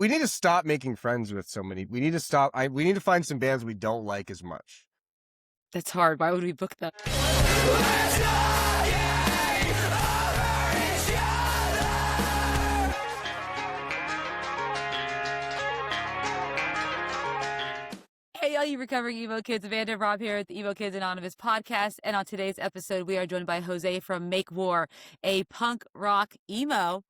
We need to stop making friends with so many. We need to stop. We need to find some bands we don't like as much. That's hard. Why would we book them? Hey, all you recovering emo kids, Amanda and Rob here at the Emo Kids Anonymous podcast. And on today's episode, we are joined by Jose from MakeWar, a punk rock emo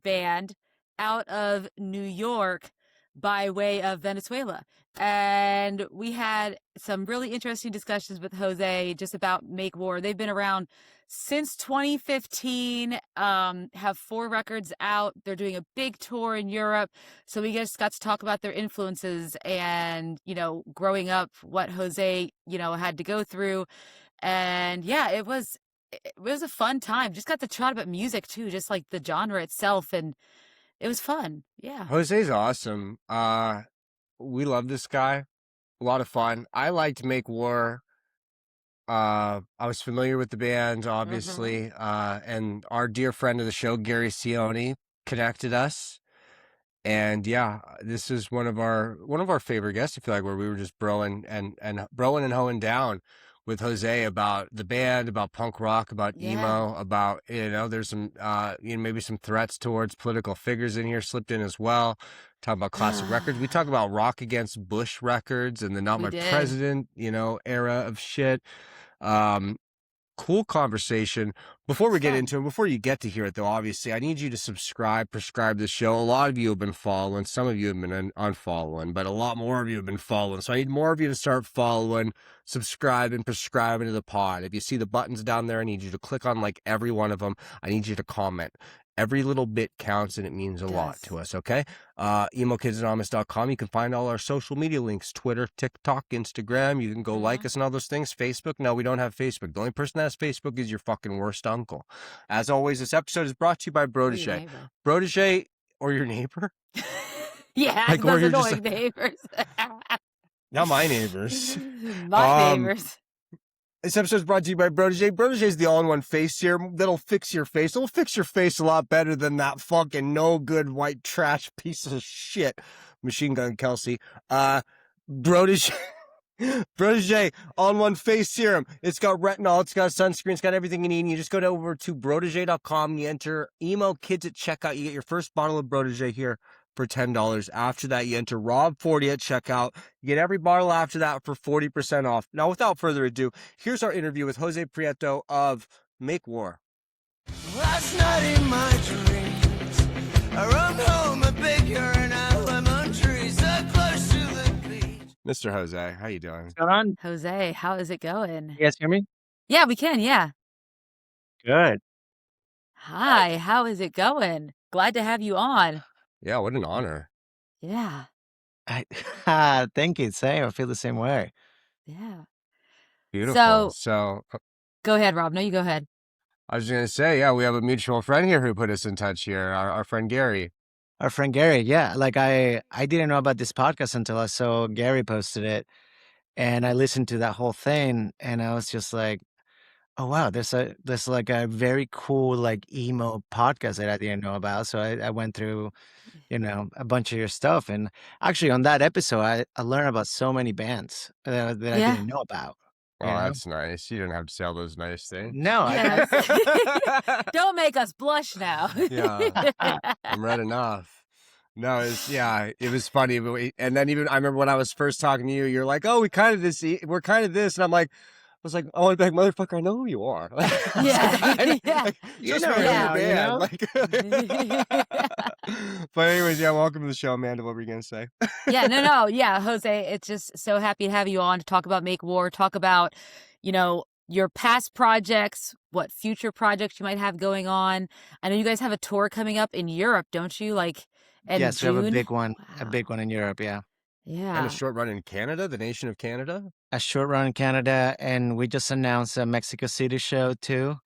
band out of New York by way of Venezuela. And we had some really interesting discussions with Jose just about MakeWar. They've been around since 2015, have 4 records out. They're doing a big tour in Europe. So we just got to talk about their influences and, growing up, what Jose, had to go through. And yeah, it was a fun time. Just got to chat about music too, just like the genre itself. And it was fun. Yeah. Jose's awesome. We love this guy. A lot of fun. I liked MakeWar. I was familiar with the band, obviously, and our dear friend of the show, Gary Cioni, connected us. And yeah, this is one of our favorite guests. I feel like where we were just broing and hoeing down with Jose about the band, about punk rock, about emo, about there's some maybe some threats towards political figures in here slipped in as well. Talk about classic records. We talk about Rock Against Bush records and the Not My President, era of shit. Cool conversation. Before we get into it, before you get to hear it though, obviously I need you to prescribe the show. A lot of you have been following, some of you have been unfollowing, but a lot more of you have been following. So I need more of you to start following, subscribing, prescribing to the pod. If you see the buttons down there, I need you to click on like every one of them. I need you to comment. Every little bit counts and it means a lot to us, okay? EmoKidsAnonymous.com. You can find all our social media links, Twitter, TikTok, Instagram. You can go like us and all those things. Facebook, no, we don't have Facebook. The only person that has Facebook is your fucking worst uncle. As always, this episode is brought to you by Protege. Protege or your neighbor? Yeah, like, those annoying neighbors. Not my neighbors. My neighbors. This episode is brought to you by Protege. Protege is the all-in-one face serum that'll fix your face. It'll fix your face a lot better than that fucking no-good white trash piece of shit, Machine Gun Kelsey. Protege, all-in-one face serum. It's got retinol, it's got sunscreen, it's got everything you need. And you just go over to Protege.com and you enter Emo Kids at checkout. You get your first bottle of Protege here for $10. After that, you enter Rob40 at checkout. You get every bottle after that for 40% off. Now, without further ado, here's our interview with Jose Prieto of MakeWar. Last night in my dreams, I run home a big urinal, lemon trees so close to the beach. Mr. Jose, how you doing? What's going on? Jose, how is it going? You guys hear me? Yeah, we can, yeah. Good. Hi, how is it going? Glad to have you on. Yeah, what an honor. Yeah. Thank you. Same. I feel the same way. Yeah. Beautiful. So go ahead, Rob. No, you go ahead. I was going to say, yeah, we have a mutual friend here who put us in touch here, our friend Gary. Our friend Gary, yeah. Like I didn't know about this podcast until I saw Gary posted it, and I listened to that whole thing, and I was just like, oh wow, there's like a very cool like emo podcast that I didn't know about. So I went through, a bunch of your stuff, and actually on that episode, I learned about so many bands that I didn't know about. Oh, that's nice. You didn't have to say all those nice things. No, yes. Don't make us blush now. Yeah, I'm red enough. No, it was funny. And then even I remember when I was first talking to you, you're like, "Oh, we're kind of this," and I'm like. I was like, oh, like, motherfucker, I know who you are. Yeah. But anyways, yeah, welcome to the show, Amanda. What were you going to say? No. Yeah, Jose, it's just so happy to have you on to talk about MakeWar, talk about, your past projects, what future projects you might have going on. I know you guys have a tour coming up in Europe, don't you? Yes, June? we have a big one. Wow. A big one in Europe, yeah. Yeah. And a short run in Canada, the nation of Canada? A short run in Canada, and we just announced a Mexico City show too.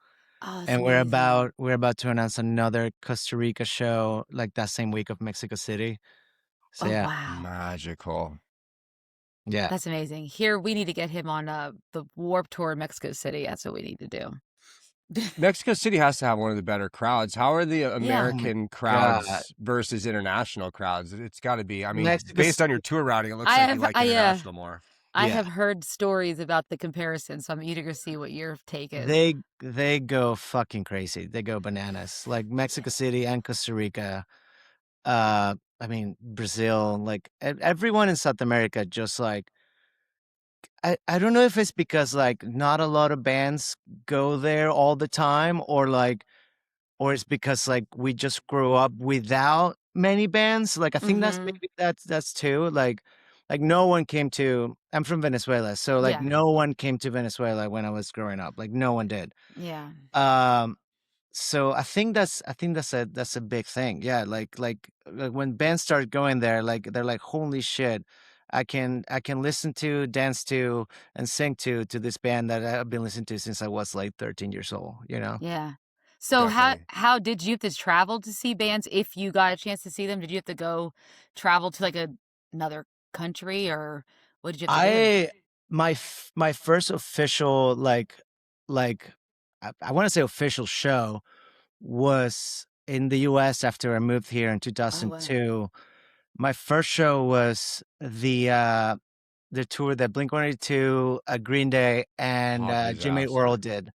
Oh, and amazing. we're about to announce another Costa Rica show like that same week of Mexico City. So yeah. Wow. Magical. Yeah. That's amazing. Here we need to get him on the Warp Tour in Mexico City. That's what we need to do. Mexico City has to have one of the better crowds. How are the Yeah. Oh my American God. crowds versus international crowds? It's got to be. I mean, Mexico based on your City. tour routing, it looks like you like I international more. I Yeah. have heard stories about the comparison, so I'm eager to see what your take is. They go fucking crazy. They go bananas. Like Mexico City and Costa Rica. I mean Brazil. Like everyone in South America. Just like I don't know if it's because like not a lot of bands go there all the time, or it's because like we just grew up without many bands. Like I think that's Mhm. maybe that's too. Like no one came to. I'm from Venezuela, so like Yeah. no one came to Venezuela when I was growing up. Like no one did. Yeah. Um, so I think that's a big thing. Yeah, like when bands start going there, like they're like, holy shit, I can listen to, dance to, and sing to this band that I've been listening to since I was like 13 years old. You know. Yeah. So Definitely. how did you have to travel to see bands if you got a chance to see them? Did you have to go travel to like another country or what did you have to do? I my first official like I want to say official show was in the US after I moved here in Oh wow. 2002. My first show was the tour that Blink-182, Green Day, and Pop Jimmy Eat disaster. World did.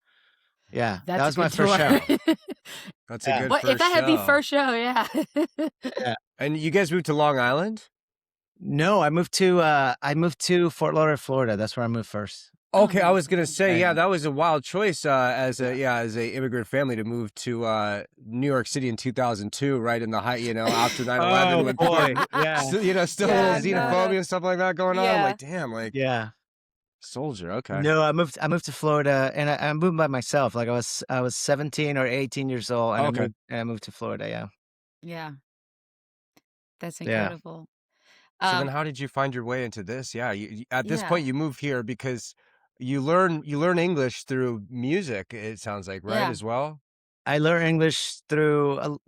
Yeah, that That's a was my good first tour. show. That's a Yeah, good What if first that had to be show. first show, yeah. yeah. And you guys moved to Long Island? No, I moved to Fort Lauderdale, Florida. That's where I moved first. Oh, Okay, I nice. was gonna Okay. say, Yeah, yeah, yeah, that was a wild choice yeah. as a immigrant family to move to New York City in 2002, right in the height, after 9/11, Oh when people boy, are, yeah, still a little Yeah, yeah, xenophobia no. and stuff like that going on. Yeah. Like, damn, like yeah. soldier. Okay, No, I moved to Florida, and I moved by myself. Like I was 17 or 18 years old, and I okay. moved to Florida. Yeah, Yeah. That's yeah, incredible. So then, Um, how did you find your way into this? Yeah, at this yeah. point, you move here because you learn English through music. It sounds like, right, Yeah. as well. I learned English through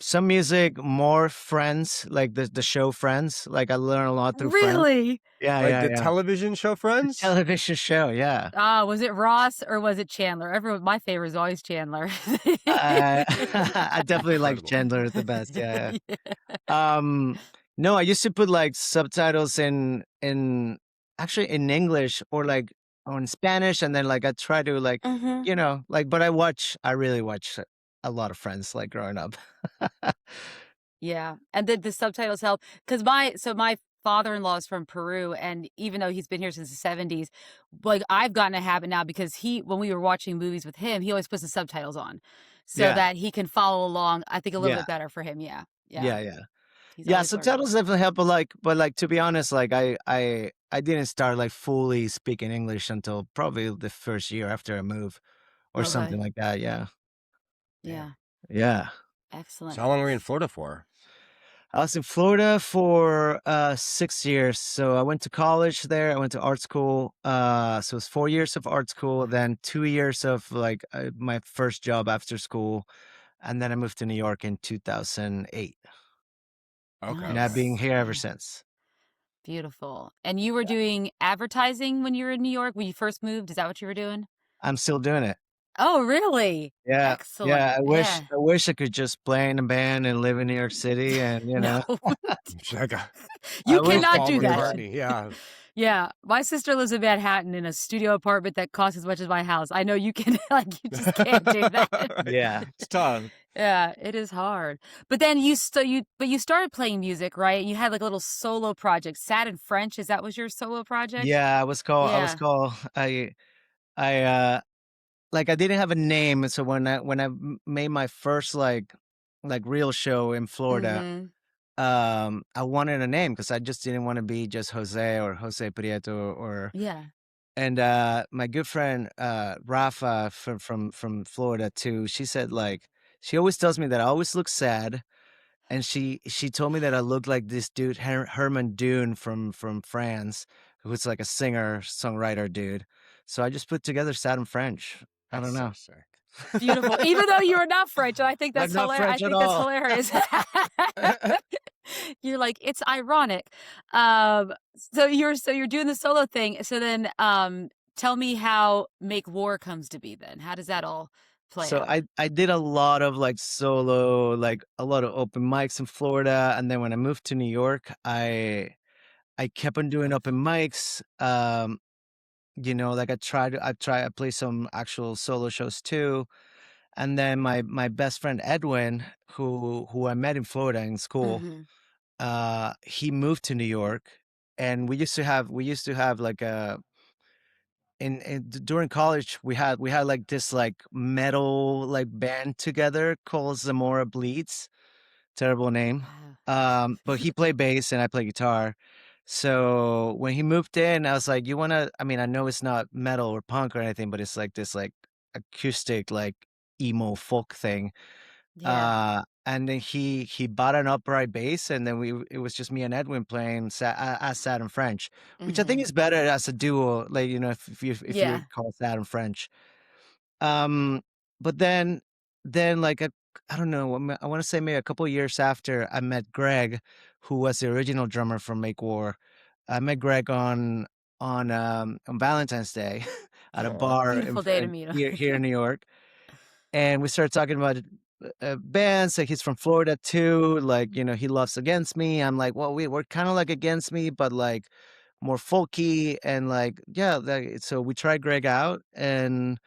some music, more Friends, like the show Friends. Like I learned a lot through Friends. Really? Yeah, Like yeah, the yeah. television show The Friends. television show. Yeah. Was it Ross or was it Chandler? Everyone, my favorite is always Chandler. I I definitely like Incredible. Chandler the best. Yeah, Yeah. yeah. No, I used to put like subtitles in actually in English or in Spanish, and then like I try to like Mhm. like, but I really watch a lot of Friends like growing up. Yeah, and did the subtitles help? Because my father-in-law is from Peru, and even though he's been here since the '70s, like, I've gotten a habit now because when we were watching movies with him, he always puts the subtitles on so Yeah, that he can follow along, I think, a little yeah, bit better for him, yeah, yeah. yeah, yeah. He's Yeah, always learning. subtitles definitely help, but like to be honest, like I didn't start like fully speaking English until probably the first year after I moved or Okay, something like that. Yeah. yeah, Damn. Yeah. So excellent. how long were you in Florida for? I was in Florida for 6 years. So I went to college there. I went to art school. So it's 4 years of art school, then 2 years of like my first job after school, and then I moved to New York in 2008, Okay, and I've okay. been Nice, here ever yeah, since. beautiful. And you were doing advertising when you were in New York, when you first moved? Is that what you were doing? I'm still doing it. Oh, really? Yeah, yeah. Excellent, I wish yeah. I wish I could just play in a band and live in New York City, and No. I got You I wish I cannot Paul do could. that. McCartney. Yeah. Yeah, my sister lives in Manhattan in a studio apartment that costs as much as my house. I know you can like, you just can't do that. Yeah, It's tough. Yeah, it is hard. But then you started playing music, right? You had like a little solo project, Sad in French, is that was your solo project? yeah. I was Yeah. called. I like I didn't have a name, so when I made my first like real show in Florida, Mhm. I wanted a name because I just didn't want to be just Jose or Jose Prieto or Yeah. and my good friend Rafa from Florida too. She said like she always tells me that I always look sad, and she told me that I look like this dude Herman Dune from France, who's like a singer songwriter dude. So I just put together Sad and French. I That's don't so know. sick. Beautiful. Even though you are not French, and I'm not I French at think that's all. hilarious. You're like, "It's ironic." So you're doing the solo thing. So then, tell me how Make War comes to be then. How does that all play So out? I did a lot of like solo, like a lot of open mics in Florida, and then when I moved to New York, I kept on doing open mics. Like I play some actual solo shows too. And then my best friend Edwin, who I met in Florida in school, Mhm. he moved to New York, and we used to have like during college we had like this like metal like band together called Zamora Bleeds. Terrible name. But he played bass and I play guitar. So when he moved in, I was like, "You wanna?" I mean, I know it's not metal or punk or anything, but it's like this like acoustic like emo folk thing. Yeah. And then he bought an upright bass, and then it was just me and Edwin playing as Sad and French, which I think Mhm. is better as a duo. Like if you Yeah. would call Sad and French. Um, but then like I don't know. I want to say maybe a couple years after I met Greg, who was the original drummer from MakeWar. I met Greg on Valentine's Day at a Oh, bar Beautiful day to meet him. here in New York, and we started talking about bands. Like he's from Florida too. Like he loves Against Me. I'm like, well, we're kind of like Against Me, but like more folky and like yeah. So we tried Greg out and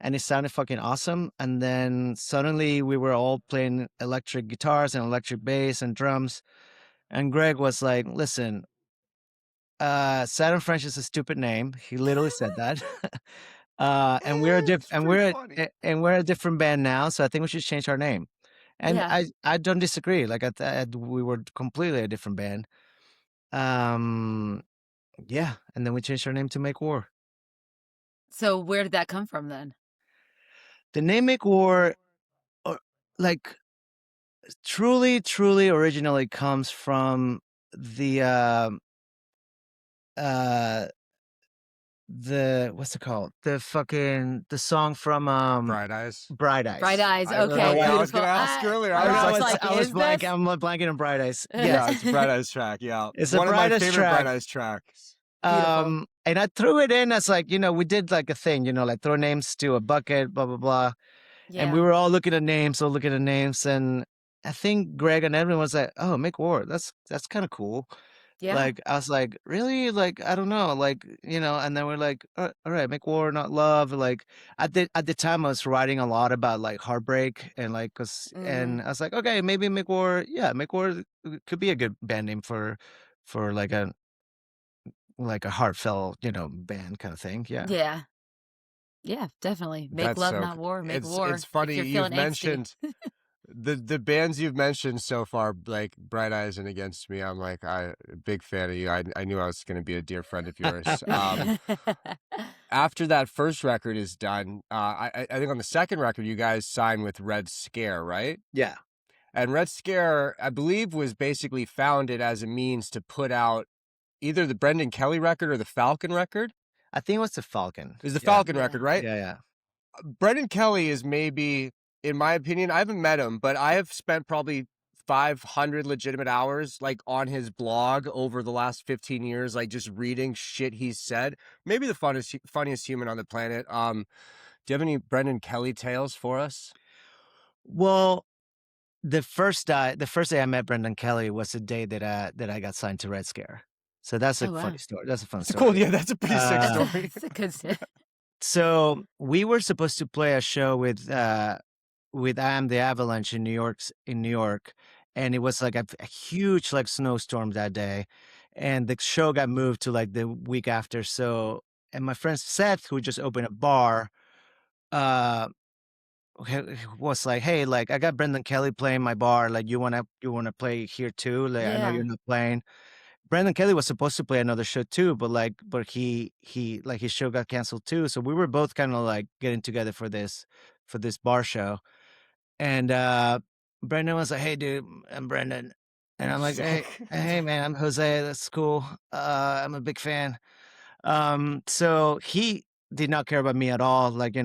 it sounded fucking awesome. And then suddenly we were all playing electric guitars and electric bass and drums. And Greg was like, "Listen, Saturn French is a stupid name." He literally said that. And we're a it's pretty funny. and we're a different band now, so I think we should change our name. And Yeah. I don't disagree. Like we were completely a different band. Um, yeah, and then we changed our name to Make War. So where did that come from then? The name Make War, or like truly originally comes from the uh what's it called? The song from Bright Eyes. Bright Eyes. Bright Eyes. I don't know Okay, what I was beautiful. gonna ask earlier. I I was was like, I was is blank. this? I'm blanking on Bright Eyes. Yeah, Yes, it's Bright Eyes track. Yeah, it's a one of my Bright Eyes favorite track. Bright Eyes tracks. Beautiful. And I threw it in as like we did like a thing, like throw names to a bucket, blah blah blah. And we Yeah. were all looking at names, and I think Greg and everyone was like, "Oh, Make War, that's kind of cool." Yeah. Like I was like, "Really?" Like I don't know, like and then we're like, "All right, Make War, not love." Like at the time, I was writing a lot about like heartbreak and like, and Mhm. I was like, "Okay, maybe Make War, yeah, Make War could be a good band name for like a heartfelt, band kind of thing." Yeah. Yeah. Yeah, definitely. Make That's love, so. not war. Make It's war if funny you're you've feeling angsty. mentioned the bands you've mentioned so far, like Bright Eyes and Against Me. I'm like big fan of you. I knew I was going to be a dear friend of yours. After that first record is done, I think on the second record you guys signed with Red Scare, right? Yeah. And Red Scare, I believe, was basically founded as a means to put out either the Brendan Kelly record or the Falcon record. I think it was the Falcon. It was the Yeah. Falcon Yeah. record, right? Yeah, yeah. Brendan Kelly is maybe, in my opinion, I haven't met him, but I have spent probably 500 legitimate hours like on his blog over the last 15 years, like just reading shit he's said. Maybe the funniest human on the planet. Do you have any Brendan Kelly tales for us? Well, the first day I met Brendan Kelly was the day that I got signed to Red Scare. So that's a Oh, wow. funny story. That's a fun It's story. cool. Yeah, that's a pretty sick Uh, story. It's a good story. So we were supposed to play a show with I Am the Avalanche in New York, and it was like a huge like snowstorm that day, and the show got moved to like the week after. So and my friend Seth, who just opened a bar, uh was like, "Hey, like I got Brendan Kelly playing my bar. Like you wanna play here too? Like I know Yeah. you're not playing." Brendan Kelly was supposed to play another show too, but he like his show got canceled too. So we were both kind of like getting together for this bar show. And Brendan was like, "Hey dude, I'm Brendan." And I'm like, "Hey man, I'm Jose. That's cool. I'm a big fan." So he did not care about me at all, like,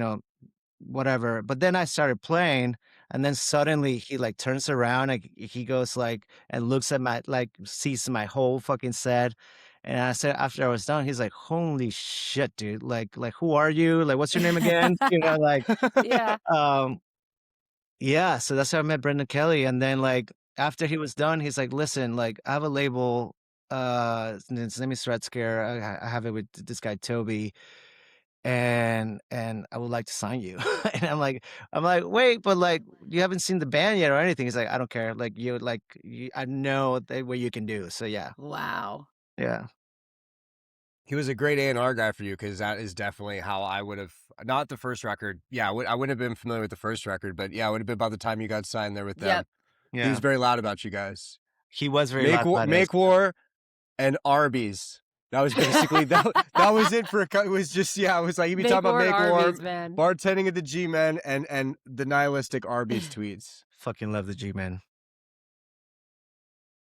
whatever. But then I started playing, and then suddenly he like turns around, like he goes like and looks at my like sees my whole fucking set, And I said after I was done, he's like, "Holy shit, dude! Like who are you? Like, what's your name again?" You know, like, Yeah. um, yeah. So that's how I met Brendan Kelly. And then like after he was done, he's like, "Listen, like I have a label. His name is Threat Scare. I have it with this guy Toby, and I would like to sign you." And I'm like, "Wait, but like you haven't seen the band yet or anything." He's like, "I don't care. Like I know what you can do." So yeah, Wow. yeah. He was a great A&R guy for you, because that is definitely how I would have, not the first record. Yeah, I wouldn't have been familiar with the first record, but yeah, it would have been about the time you got signed there with them. Yep. He Yeah. was very loud about you guys. He was very Make loud War, about Make us. War, and Arby's. That was basically that was it for it was just, yeah, it was like you'd be talking about Make War, Arby's, man. bartending at the G-Men, and the nihilistic Arby's tweets. Fucking love the G-Man.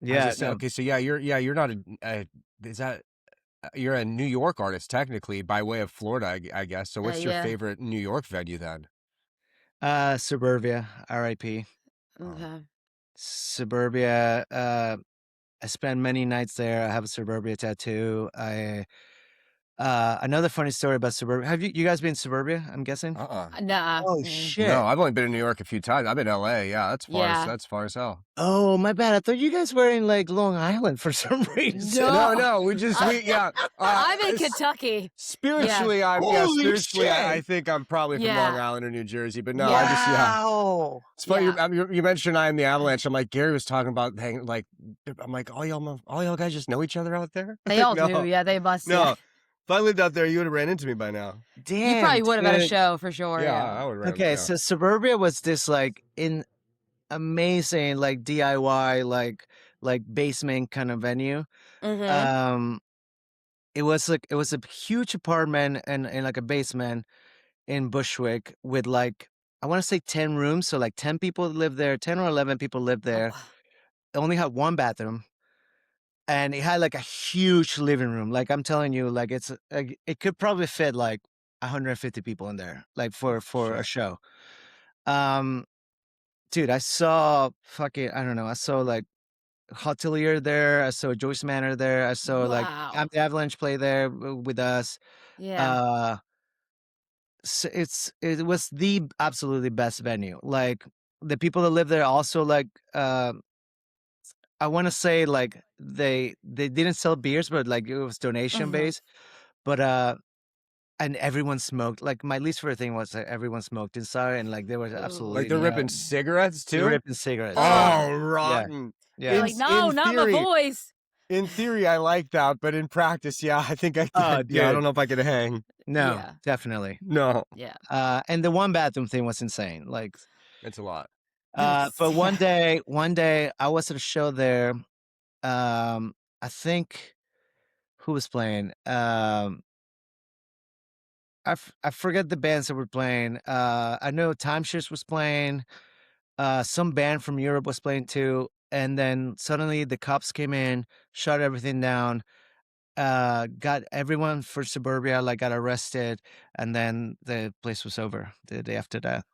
I was Yeah. just saying, No. okay, so you're not is that you're a New York artist technically by way of Florida, I guess. So what's your yeah. favorite New York venue then? Suburbia, R.I.P. Okay. Suburbia. I spent many nights there. I have a Suburbia tattoo. Another funny story about Suburbia. Have you guys been to Suburbia? I'm guessing. Nah. Oh Mm. shit! No, I've only been in New York a few times. I've been in LA. Yeah, that's far. Yeah. That's far as hell. Oh my bad. I thought you guys were in like Long Island for some reason. No, yeah. I'm in Kentucky. Spiritually, Holy spiritually, shit. I think I'm probably from Yeah. Long Island or New Jersey. But no, Yeah. I just Wow. It's funny. Yeah. You mentioned I Am the Avalanche. I'm like, Gary was talking about hanging. Like, I'm like, all y'all guys just know each other out there. They all no, do. Yeah, they must. No, Yeah. if I lived out there, you would have ran into me by now. Damn. You probably would have at a dude. show for sure. Yeah, I would. Okay, so Suburbia was this like amazing like DIY like basement kind of venue. Mm-hmm. It was a huge apartment and like a basement in Bushwick with like I want to say 10 rooms, so like 10 people live there, 10 or 11 people live there. It only had one bathroom. And it had like a huge living room. Like I'm telling you, like it's like it could probably fit like 150 people in there, like for a show. Dude, I saw fucking I don't know. I saw like Hotelier there. I saw Joyce Manor there. I saw like Wow. Avalanche play there with us. Yeah. So it was the absolutely best venue. Like the people that live there also like I want to say like they didn't sell beers, but like it was donation based. But and everyone smoked. Like my least favorite thing was that everyone smoked inside, and like there was absolutely like they're ripping cigarettes too. they're ripping cigarettes. Oh, rotten! Yeah. You're like, no, not my voice. In theory, I like that, but in practice, yeah, I think I Oh, yeah, I dude. don't know if I could hang. No, Yeah. definitely. No, Yeah. And the one bathroom thing was insane. Like, it's a lot. but one day I was at a show there. I think who was playing? I forget the bands that were playing. I know Timeshares was playing. Some band from Europe was playing too. And then suddenly the cops came in, shut everything down, got everyone for Suburbia, like got arrested, and then the place was over the day after that.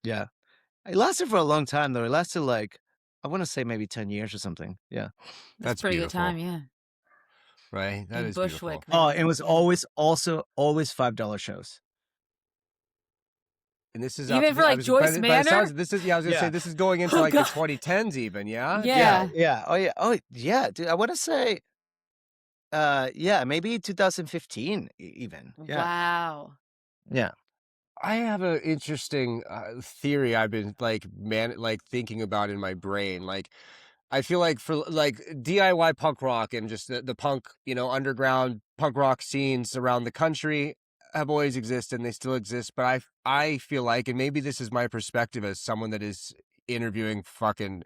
Yeah. It lasted for a long time though. It lasted like, I want to say maybe 10 years or something. Yeah. That's pretty beautiful. good time. Yeah. Right? That In is Bushwick. beautiful. Oh, it was always $5 shows. And this is Even for, like, Joyce Manor? This is I was gonna Yeah. say this is going into Oh, like God. the 2010s even, yeah? Yeah. Yeah. Oh yeah. Oh yeah, dude. I want to say yeah, maybe 2015 even. Yeah. Wow. Yeah. I have an interesting theory I've been like thinking about in my brain. Like I feel like for like DIY punk rock and just the punk, underground punk rock scenes around the country have always existed and they still exist. But I feel like, and maybe this is my perspective as someone that is interviewing fucking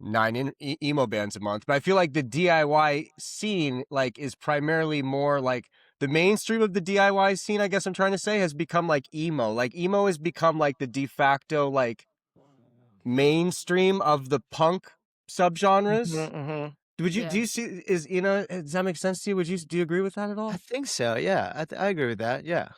9 emo bands a month, but I feel like the DIY scene like is primarily more like the mainstream of the DIY scene, I guess I'm trying to say, has become like emo. Like emo has become like the de facto like mainstream of the punk subgenres. Mm-hmm. Would you Yeah. do you see does that make sense to you? Do you agree with that at all? I think so. Yeah. I agree with that. Yeah.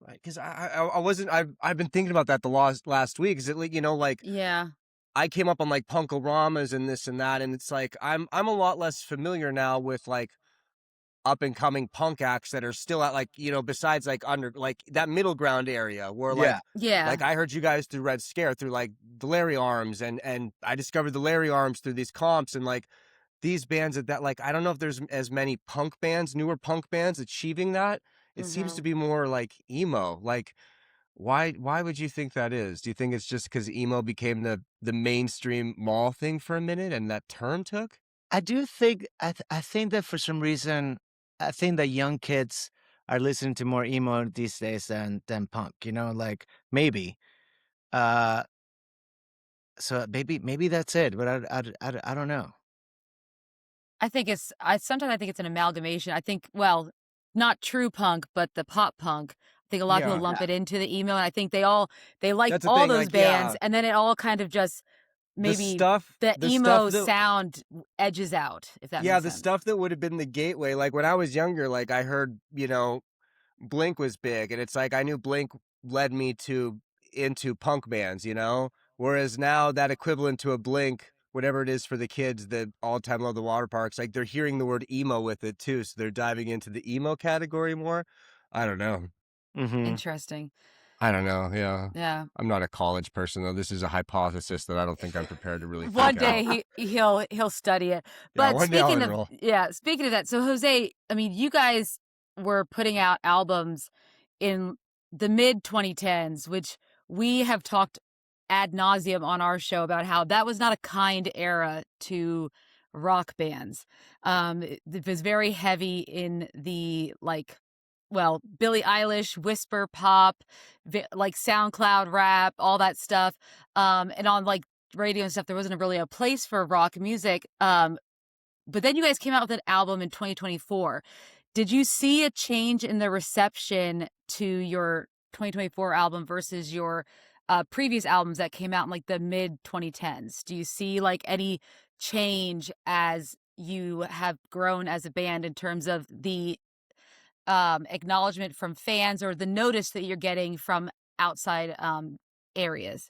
Because I wasn't I've been thinking about that the last week. Is it like like Yeah. I came up on like Punkoramas and this and that, and it's like I'm a lot less familiar now with like up and coming punk acts that are still at like, you know, besides like under like that middle ground area where Yeah. like I heard you guys through Red Scare through like the Larry Arms and I discovered the Larry Arms through these comps and like these bands that like I don't know if there's as many punk bands, newer punk bands achieving that. It seems to be more like emo. Like why would you think that is? Do you think it's just because emo became the mainstream mall thing for a minute and that term took? I do think I think that for some reason, I think that young kids are listening to more emo these days than punk. You know, like maybe. Uh, so maybe that's it, but I don't know. I think I sometimes I think it's an amalgamation. I think, well, not true punk, but the pop punk. I think a lot of people Yeah. lump it into the emo, and I think they like That's the all thing, those like, bands, yeah. and then it all kind of just The maybe stuff the the stuff emo that sound edges out, if that yeah, makes the sense. stuff that would have been the gateway, like when I was younger, like I heard, you know, Blink was big, and it's like I knew Blink led me to into punk bands, you know? Whereas now that equivalent to a Blink, whatever it is for the kids that all the time love the water parks, like they're hearing the word emo with it too, so they're diving into the emo category more. I don't know. Mm-hmm. Interesting. I don't know, yeah. Yeah. I'm not a college person though. This is a hypothesis that I don't think I'm prepared to really One think out. day he'll study it. Yeah, But one day I'll speaking of enroll. speaking of that, so Jose, I mean, you guys were putting out albums in the mid 2010s, which we have talked ad nauseum on our show about how that was not a kind era to rock bands. It was very heavy in the like, well, Billie Eilish, whisper pop, like SoundCloud rap, all that stuff. And on like radio and stuff, there wasn't really a place for rock music. But then you guys came out with an album in 2024. Did you see a change in the reception to your 2024 album versus your previous albums that came out in like the mid 2010s? Do you see like any change as you have grown as a band in terms of the acknowledgement from fans or the notice that you're getting from outside areas?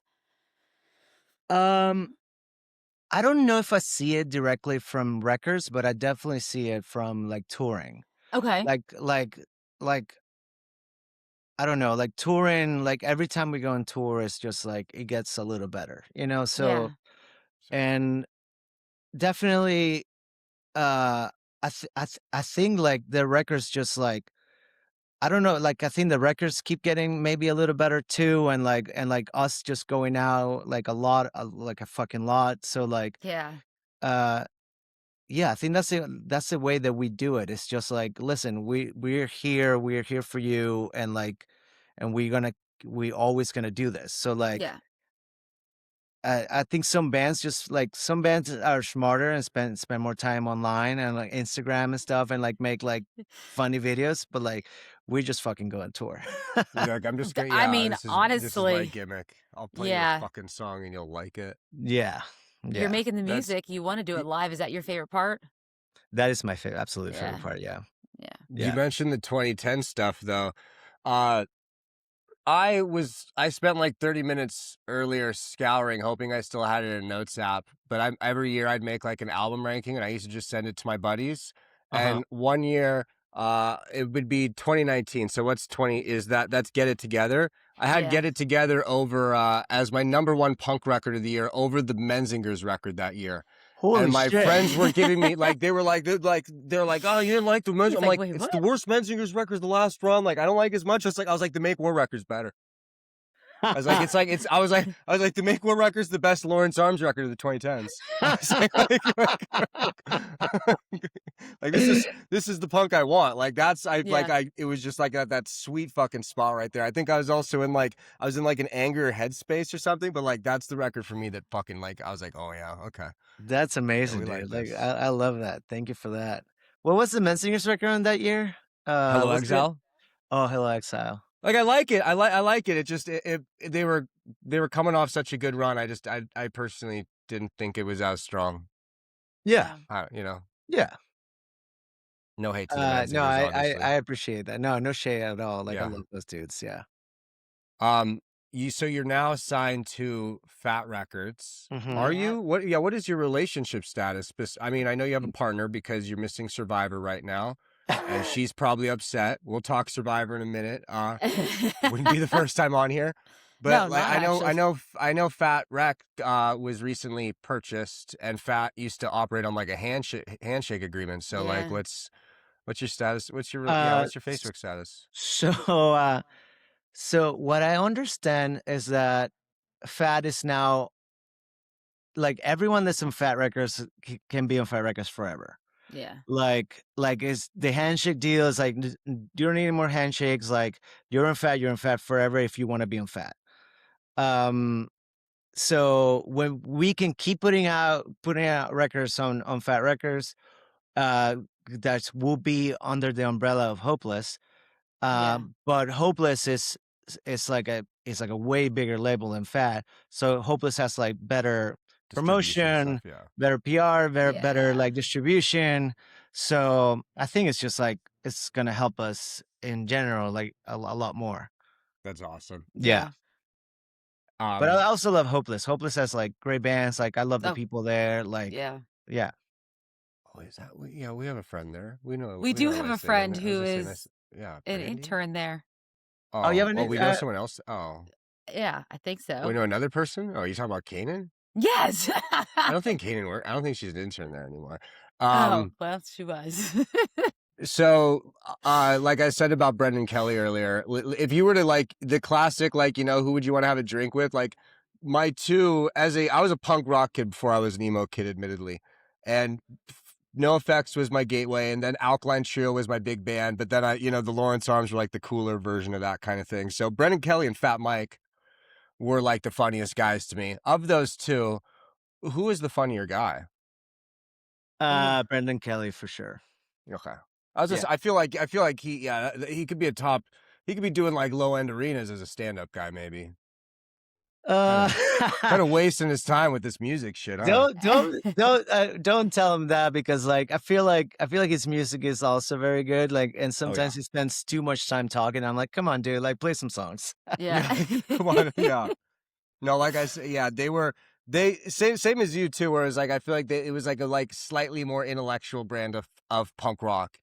I don't know if I see it directly from records, but I definitely see it from like touring. Okay. Like I don't know, like touring, like every time we go on tour, it's just like it gets a little better, you know? Yeah. So and definitely I think like the records just like I don't know, like I think the records keep getting maybe a little better too, and like us just going out like a lot, like a fucking lot. So like, Yeah. uh, yeah, I think that's the way that we do it. It's just like, listen, we're here for you, and like, and we always gonna do this. So like, Yeah. I think some bands just like some bands are smarter and spend more time online and like Instagram and stuff and like make like funny videos, but like we just fucking go on tour. You're like, I'm just gonna, I yeah, mean, this is my honestly, gimmick. I'll play you a yeah, fucking song and you'll like it. Yeah, you're yeah, making the That's music. You want to do it live. Is that your favorite part? that is my absolute Yeah. favorite part. Yeah, Yeah. You yeah. mentioned the 2010 stuff though. Uh I spent like 30 minutes earlier scouring, hoping I still had it in a notes app. But every year I'd make like an album ranking, and I used to just send it to my buddies. Uh-huh. And one year, it would be 2019. So what's 20? That's Get It Together. I had Yeah. Get It Together over as my #1 punk record of the year over the Menzingers record that year. Holy And my shit. friends were giving me like they're like, oh, you didn't like the Menzingers. He's I'm like, like, "Wait, it's what?" the worst Menzingers record of the last run. Like I don't like as much. I was like, the MakeWar record's better. I was like, I was like, the MakeWar record's the best Lawrence Arms record of the 2010s. I was like, this is the punk I want. Like Yeah. it was just like that sweet fucking spot right there. I think I was also in like an anger headspace or something, but like that's the record for me that fucking like I was like, oh yeah, okay. That's amazing, we like dude. Like this. I love that. Thank you for that. What was the Menzingers record on that year? Hello Was it? Exile. Oh, Hello Exile. Like I like it. I like it. It just they were coming off such a good run. I personally didn't think it was as strong. Yeah. You know, Yeah. no hate to the Menzingers, No, obviously. I appreciate that. No shade at all. Like I Yeah. love those dudes. Yeah. So you're now signed to Fat Records. Mhm. Are Yeah. you? What is your relationship status? I mean, I know you have a partner because you're missing Survivor right now. and she's probably upset. We'll talk Survivor in a minute. Wouldn't be the first time on here, but No, like not actually. I know Fat Wreck was recently purchased, and Fat used to operate on like a handshake agreement. So like, Yeah. what's your status? What's your Uh, what's your Facebook status? so, so what I understand is that Fat is now like everyone that's on Fat Records can be on Fat Records forever. Yeah. Like is the handshake deal is like you don't need any more handshakes. Like you're on Fat forever if you want to be on Fat. So when we can keep putting out records on Fat Records, that will be under the umbrella of Hopeless. Yeah. But Hopeless is like a way bigger label than Fat. So Hopeless has like better Distribution stuff, promotion, yeah. better PR, better Yeah. like distribution. So I think it's just like it's gonna help us in general, like a lot more. That's awesome. Yeah. But I Um, also love Hopeless. Hopeless has like great bands. Like I love the Oh, people there. Like yeah. yeah. oh, is that? Yeah, we have a friend there. We know We do a have a nice lady. friend I was who gonna say is nice. Yeah, an Brandy. intern there. Oh, you Oh, have oh, any? we know someone else. Oh, Yeah, I think we so. know another person. Oh, you talking about Kanan? Yes. I don't think Kanan work. I don't think she's an intern there anymore. Oh, well, she was. So, like I said about Brendan Kelly earlier, if you were to like the classic, like, you know, who would you want to have a drink with? Like my two, I was a punk rock kid before I was an emo kid, admittedly. And NOFX was my gateway. And then Alkaline Trio was my big band. But then the Lawrence Arms were like the cooler version of that kind of thing. So Brendan Kelly and Fat Mike were like the funniest guys to me. Of those two, who is the funnier guy? Ooh. Brendan Kelly for sure. Okay. I was just, Yeah. I feel like he could be he could be doing like low end arenas as a stand up guy, maybe. Uh, Kind of wasting his time with this music shit, huh? don't tell him that because like I feel like his music is also very good. Like, and Oh yeah. sometimes he spends too much time talking. I'm like, come on, dude, like play some songs. Yeah. Come on, yeah. No, like I said, yeah, they same as you too. Whereas like I feel like it was like a like slightly more intellectual brand of punk rock.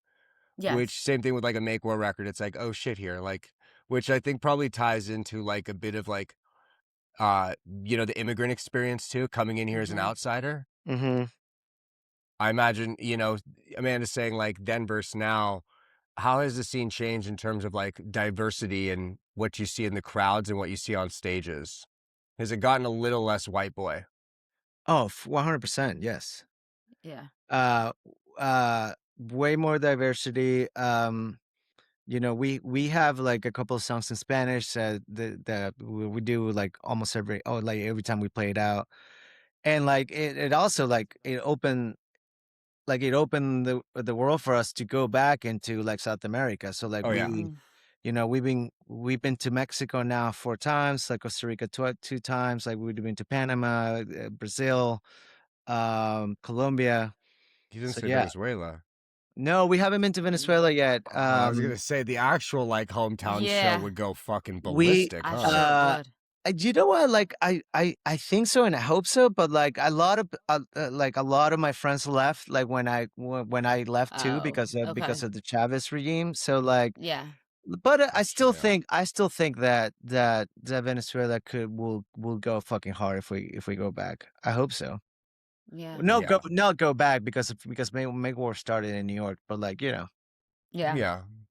Which Yes. same thing with like a MakeWar record. It's like, oh shit here, like, which I think probably ties into like a bit of like the immigrant experience too, coming in here as an Mhm. outsider. Mm-hmm. I imagine, Amanda's saying like then versus now. How has the scene changed in terms of like diversity and what you see in the crowds and what you see on stages? Has it gotten a little less white boy? Oh, 100%. Yes. Yeah. Uh, way more diversity. We have like a couple of songs in Spanish that we do like almost every time we play it out, and like it also like it opened the world for us to go back into like South America. So like Oh yeah. Mhm. we've been to Mexico now 4 times, like Costa Rica 2 times, like we've been to Panama, Brazil, Colombia. He didn't So say yeah. Venezuela. No, we haven't been to Venezuela yet. I was gonna say the actual like hometown show Yeah. would go fucking We ballistic, I huh? sure would. you know what? Like I think so, and I hope so. But like a lot of my friends left, like when I left too, Oh, because okay. of the Chavez regime. So like, Yeah. but That's true, yeah. I still think that Venezuela will go fucking hard if we go back. I hope so. Yeah. No, Yeah. not go back because Make War started in New York. But like Yeah. Yeah.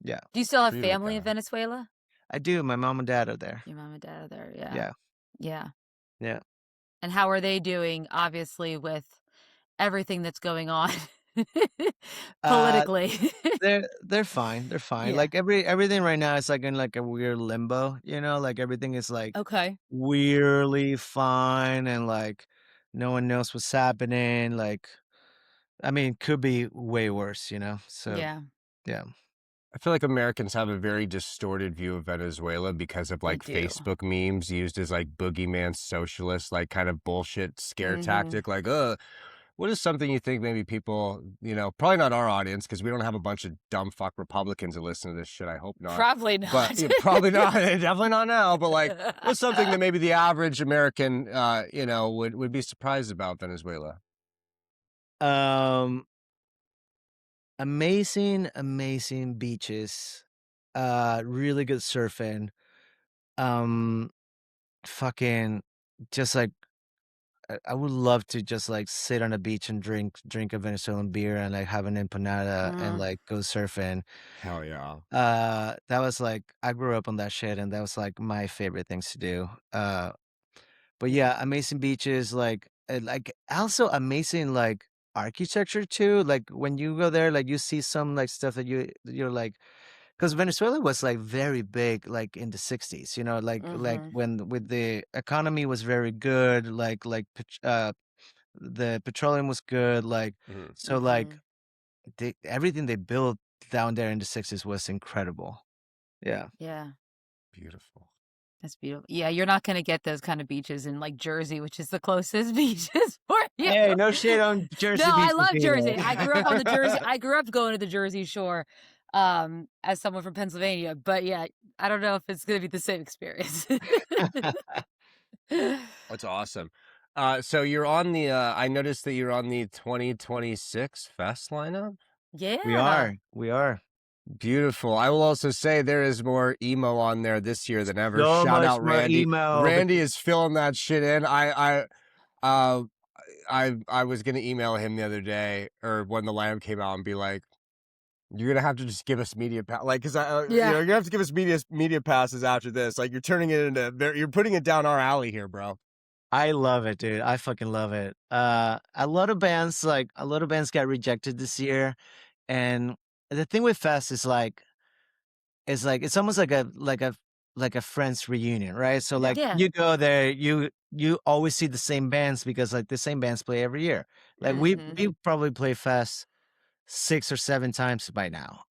yeah, Do you still have Freedom family in guy. Venezuela? I do. My mom and dad are there. Your mom and dad are there. Yeah. Yeah, Yeah. yeah. And how are they doing, obviously, with everything that's going on Uh, politically? they're fine. They're fine. Yeah. Like everything right now is like in like a weird limbo, like everything is like Okay. weirdly fine and like no one knows what's happening. Like I mean, could be way worse. So Yeah. yeah. I feel like Americans have a very distorted view of Venezuela because of We like do. Facebook memes used as like boogeyman socialist, like kind of bullshit scare Mhm. tactic. Like, what is something you think maybe people, probably not our audience because we don't have a bunch of dumb fuck Republicans that listen to this shit. I hope not. Probably not. But probably not. Definitely not now. But like, what's something that maybe the average American, would be surprised about Venezuela? Um amazing beaches, really good surfing, um, fucking just like I would love to just like sit on a beach and drink a Venezuelan beer and like have an empanada and Mm. like go surfing. Hell yeah. That was like I grew up on that shit and that was like my favorite things to do. But yeah, amazing beaches, like also amazing like architecture too. Like when you go there, like you see some like stuff that you're like, because Venezuela was like very big, like in the '60s. You know, like Mm-hmm. when with the economy was very good, the petroleum was good, like Mhm. so like everything they built down there in the '60s was incredible. Yeah. Yeah. Beautiful. That's beautiful. Yeah, you're not gonna get those kind of beaches in like Jersey, which is the closest beaches for you. Hey, no shit on No, Jersey I beaches love either. Jersey. I grew up on the Jersey. I grew up going to the Jersey Shore, as someone from Pennsylvania. But yeah, I don't know if it's gonna be the same experience. That's awesome. So you're on the I noticed that you're on the 2026 Fest lineup. We Yeah. are. We are. Beautiful. I will also say there is more emo on there this year than ever. So Shout much out more Randy. emo. Randy is filling that shit in. Uh I was gonna email him the other day or when the lineup came out and be like, you're gonna have to just give us media like, cause Yeah. you're gonna have to give us media passes after this. Like, you're turning it into, you're putting it down our alley here, bro. I love it, dude. I fucking love it. A lot of bands got rejected this year, and the thing with Fest is like it's almost like a friends reunion, right? So Yeah. like Yeah. you go there, you always see the same bands because like the same bands play every year. Like Mhm. we probably play Fest 6 or 7 times by now.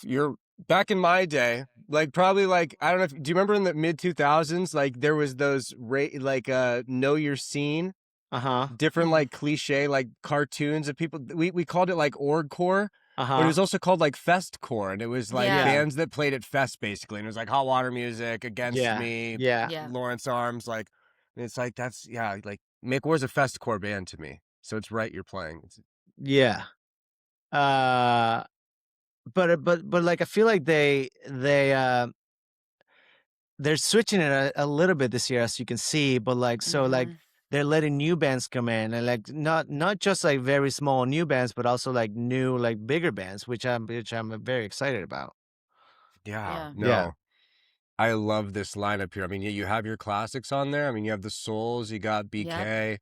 You're back in my day, like probably like I don't know if do you remember in the mid 2000s, like there was those know your scene, Uh-huh. different like cliche like cartoons of people. We called it like orgcore, but it Uh-huh. was also called like festcore, and it was like Yeah. Yeah. bands that played at fest basically, and it was like Hot Water Music, Against Yeah. Me, Yeah. Yeah. Lawrence Arms, like and it's like that's yeah, like MakeWar's a festcore band to me, so it's right you're playing. Yeah. Uh but like I feel like they're switching it a little bit this year, as you can see, but like so like Mhm. they're letting new bands come in and like not just like very small new bands, but also like new like bigger bands, which I'm very excited about. Yeah, Yeah. Yeah. no. I love this lineup here. I mean, you have your classics on there. I mean, you have the Souls, you got Yep. BK.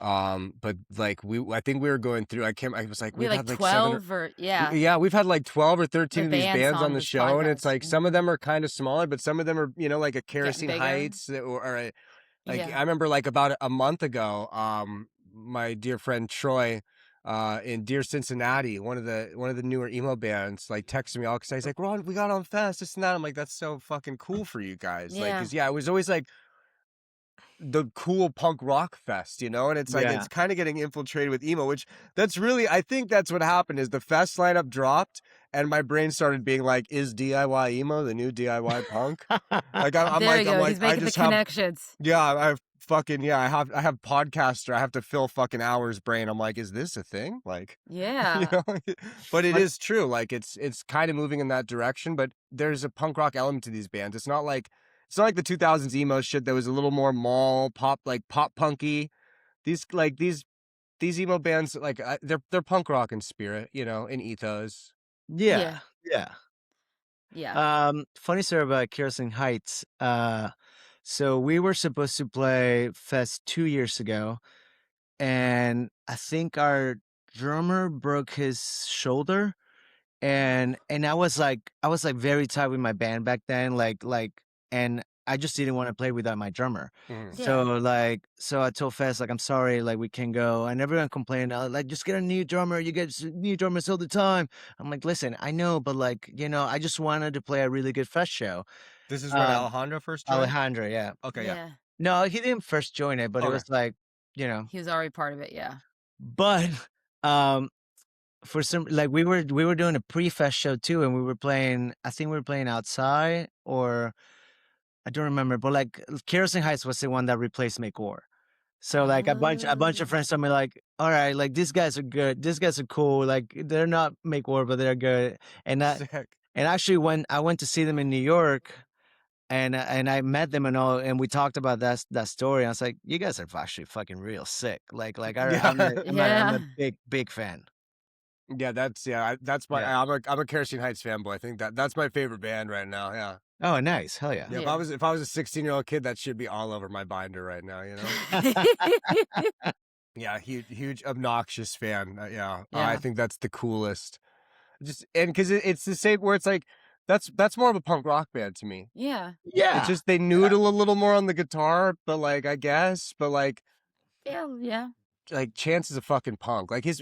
But like I think we were going through. I was like, We had we've like had like 7 or 12 or yeah, yeah, we've had like 12 or 13 the of these bands bands on on the this show, and it's podcast. like some of them are kind of smaller, but some of them are like a Getting Kerosene bigger. Heights or like Yeah. I remember like about a month ago, my dear friend Troy, in Dear Cincinnati, one of the newer emo bands, like texted me all excited. He's like, we got on Fest, this and that. I'm like, that's so fucking cool for you guys. Like, Yeah. cause yeah, it was always like the cool punk rock fest, you know? And it's like, Yeah. it's kind of getting infiltrated with emo, which that's really, I think that's what happened is the fest lineup dropped and my brain started being like, is DIY emo the new DIY punk? Like, There you I'm go. like, He's I making the just have connections. yeah, I have podcaster. I have to fill fucking hours brain. I'm like, is this a thing? Like, you Yeah. know, but it But is true. Like it's kind of moving in that direction, but there's a punk rock element to these bands. It's not like the 2000s emo shit that was a little more mall pop, like pop punky. These emo bands like they're punk rock in spirit, you know, in ethos. yeah. Yeah. Yeah. Yeah. Funny story about Kerosene Heights. So we were supposed to play Fest 2 years ago, and I think our drummer broke his shoulder, and I was like very tight with my band back then, and I just didn't want to play without my drummer. Mhm. So Yeah. so I told Fest like I'm sorry, like we can go, and everyone complained like just get a new drummer. You get new drummers all the time. I'm like, listen, I know, but like I just wanted to play a really good Fest show. This is when Um, Alejandro first joined. Alejandro, yeah. Okay, yeah. Yeah. No, he didn't first join it, but it Okay. was like you know, He was already part of it. Yeah. but um for some like we were doing a pre-fest show too, and we were playing I think we were playing outside, or I don't remember, but like Kerosene Heights was the one that replaced MakeWar. So like a bunch Oh. of friends told me like, all right, like these guys are good, these guys are cool, like they're not MakeWar, but they're good. And Sick. actually when I went to see them in New York, and I met them and all, and we talked about that story. I was like, you guys are actually fucking real sick. Like Yeah. I'm Yeah. a big fan. Yeah, that's my Yeah. I'm a Kerosene Heights fanboy. I think that's my favorite band right now. Yeah. Oh, nice. Hell yeah. Yeah, Yeah. if I was a 16-year-old kid, that should be all over my binder right now, you know? Yeah, huge obnoxious fan. Yeah. I Yeah. think that's the coolest. Just and cuz it's the same where it's like that's more of a punk rock band to me. Yeah. It's Yeah. just they noodle a little more on the guitar, but like I guess, but Yeah. Yeah. like Chance is a fucking punk. Like his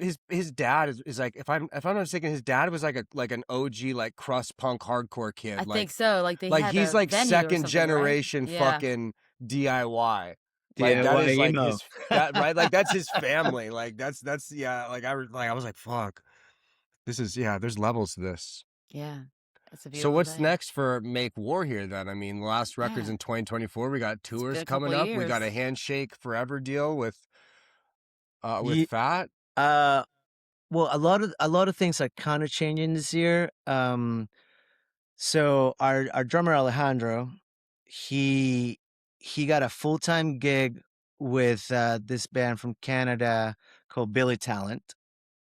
dad is like if I'm not mistaken, his dad was like an OG like crust punk hardcore kid. I think so. Like they Like had he's a like venue or second something, generation right? Yeah. fucking DIY. Like that DIY is like emo. that right? Like that's his family. Like that's yeah, like I was like, fuck. This is there's levels to this. Yeah. That's a So beautiful what's thing. next for Make War here then? I mean, last records Yeah. in 2024. We got been tours a couple coming up. We got a years. Handshake Forever deal with Ye- Fat. Well, a lot of things are kind of changing this year. So our drummer Alejandro, he got a full-time gig with this band from Canada called Billy Talent.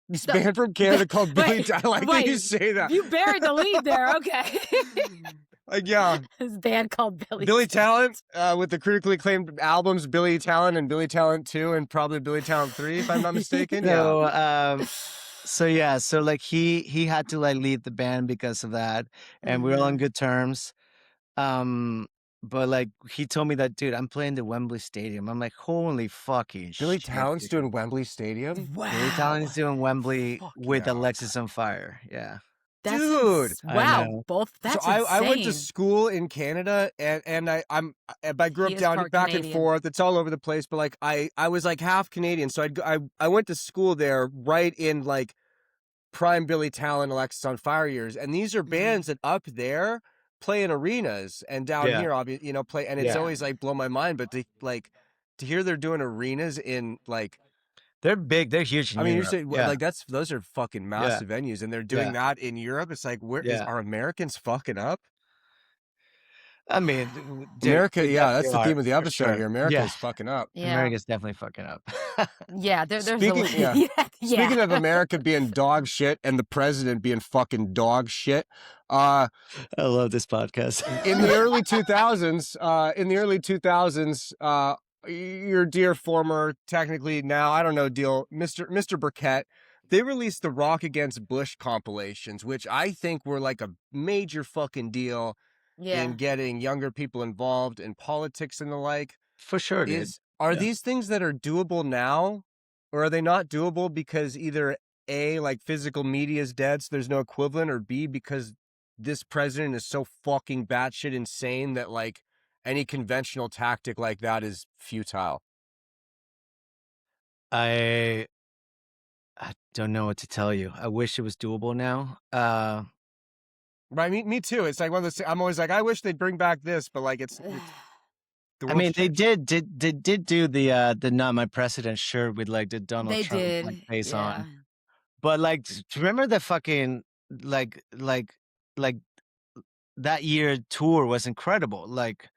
This band from Canada called Billy. Wait, I like that you wait. say that. You buried the lead there. Okay. Like yeah, This band called Billy Talent with the critically acclaimed albums Billy Talent and Billy Talent 2 and probably Billy Talent 3 if I'm not mistaken. Yeah. So like he had to like leave the band because of that, and we're all on good terms. But like he told me that, dude, I'm playing the Wembley Stadium. I'm like, holy fucking Billy shit, Talent's dude. doing Wembley Stadium. Wow. Billy Talent is doing Wembley Fuck with yeah. Alexis on Fire. Yeah. That's Dude, I wow. know. Both. That's so I went to insane. school in Canada and I grew He up is down part back Canadian. and forth. It's all over the place, but like I was like half Canadian, so I went to school there right in like prime Billy Talent, Alexis on Fire years, and these are bands that up there play in arenas and down Yeah. here, obviously, play, and it's Yeah. always like blow my mind. But to hear they're doing arenas in like. They're big. They're huge in I mean, Europe. you're saying Yeah. like those are fucking massive venues, and they're doing that in Europe. It's like, Yeah. are Americans fucking up? I mean, dude, America, we yeah, that's definitely the are, theme of the for episode sure. here. America Yeah. is fucking up. Yeah. America's definitely fucking up. Yeah. There's Speaking- a yeah. yeah. Speaking of America being dog shit and the president being fucking dog shit, I love this podcast. in the early 2000s, your dear former, technically now, I don't know, Mr. Burkett, they released the Rock Against Bush compilations, which I think were like a major fucking deal Yeah. in getting younger people involved in politics and the like. For sure, dude. Are Yeah. these things that are doable now, or are they not doable because either A, like physical media is dead, so there's no equivalent, or B, because this president is so fucking batshit insane that like any conventional tactic like that is futile? I don't know what to tell you. I wish it was doable now. Right, me too. It's like one of those. I'm always like, I wish they'd bring back this, but like it's the I mean, world's they changed. did do the Not My President shirt with like the Donald They Trump did. like, face Yeah. on. But like, remember the fucking like that year tour was incredible. Like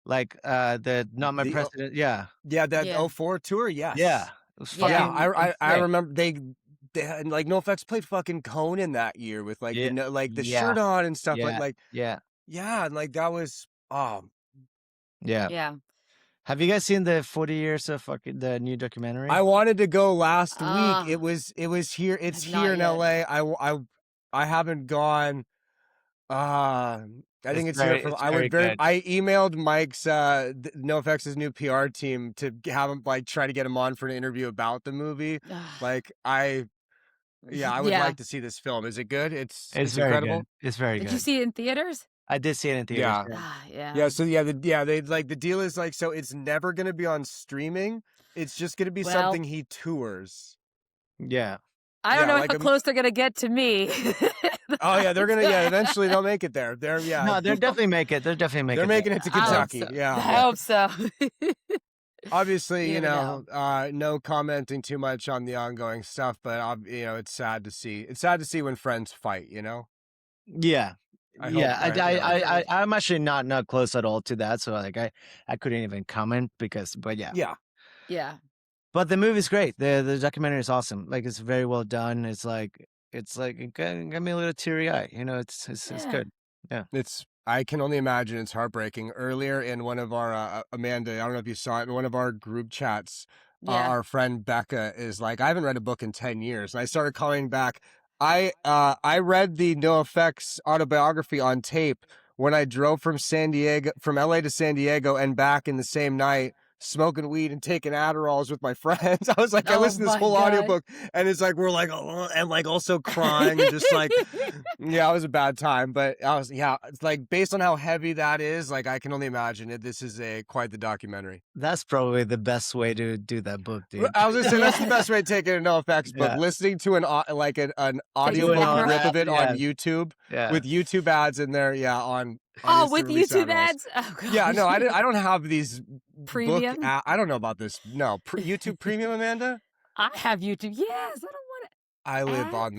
the Not My The- President. Yeah. Yeah, that Yeah. 04 tour. Yes. Yeah. It was Yeah. fucking Yeah, I insane. remember they had, like NoFX played fucking Conan that year with like Yeah. the Yeah. shirt on and stuff Yeah. like Yeah. yeah, and like that was Yeah. Yeah. Have you guys seen the 40 years of fucking the new documentary? I wanted to go last Ah. week. It was here. It's Have not here in yet. LA. I haven't gone. I think it's here very- for. it's I very would very. good. I emailed Mike's NoFX's new PR team to have him like try to get him on for an interview about the movie. Like I would Yeah. like to see this film. Is it good? It's very incredible. good. It's very Did good. you see it in theaters? I did see it in theaters. Yeah. Yeah. Yeah, so they like the deal is like so it's never gonna be on streaming. It's just gonna be Well- something he tours. Yeah. I don't Yeah, know like how close they're gonna get to me. Oh yeah, they're gonna eventually they'll make it there. They're No, they're definitely make it. They're definitely making they're making it. it to I hope Kentucky. so. Yeah. I hope so. Obviously, You never know. no commenting too much on the ongoing stuff, but it's sad to see. It's sad to see when friends fight. Yeah. I hope. Yeah, Agreed. I'm actually not close at all to that, so like I couldn't even comment but yeah. Yeah. Yeah. But the movie's great. The documentary is awesome. Like it's very well done. It's like it got me a little teary eye. It's Yeah. good. Yeah. I can only imagine it's heartbreaking. Earlier in one of our Amanda, I don't know if you saw it in one of our group chats. Yeah. Our friend Becca is like, I haven't read a book in 10 years, and I started calling back. I read the NoFX autobiography on tape when I drove from LA to San Diego and back in the same night, smoking weed and taking Adderalls with my friends. I was like, I Oh listened to this my whole God. audiobook, and it's like we're like, oh, and like also crying and just like, yeah, it was a bad time. But it's like based on how heavy that is, like I can only imagine it. This is quite the documentary. That's probably the best way to do that book, dude. I was gonna say that's the Yeah. best way to take it in NoFX book. Yeah. Listening to an audiobook Doing all rip that, of it yeah. on YouTube Yeah. with YouTube ads in there. Yeah, on Oh, his with release YouTube Adderalls. ads? Oh, gosh. Yeah, no, I don't have these Premium? book. I don't know about this. No, YouTube Premium, Amanda. I have YouTube. Yes, I don't want it.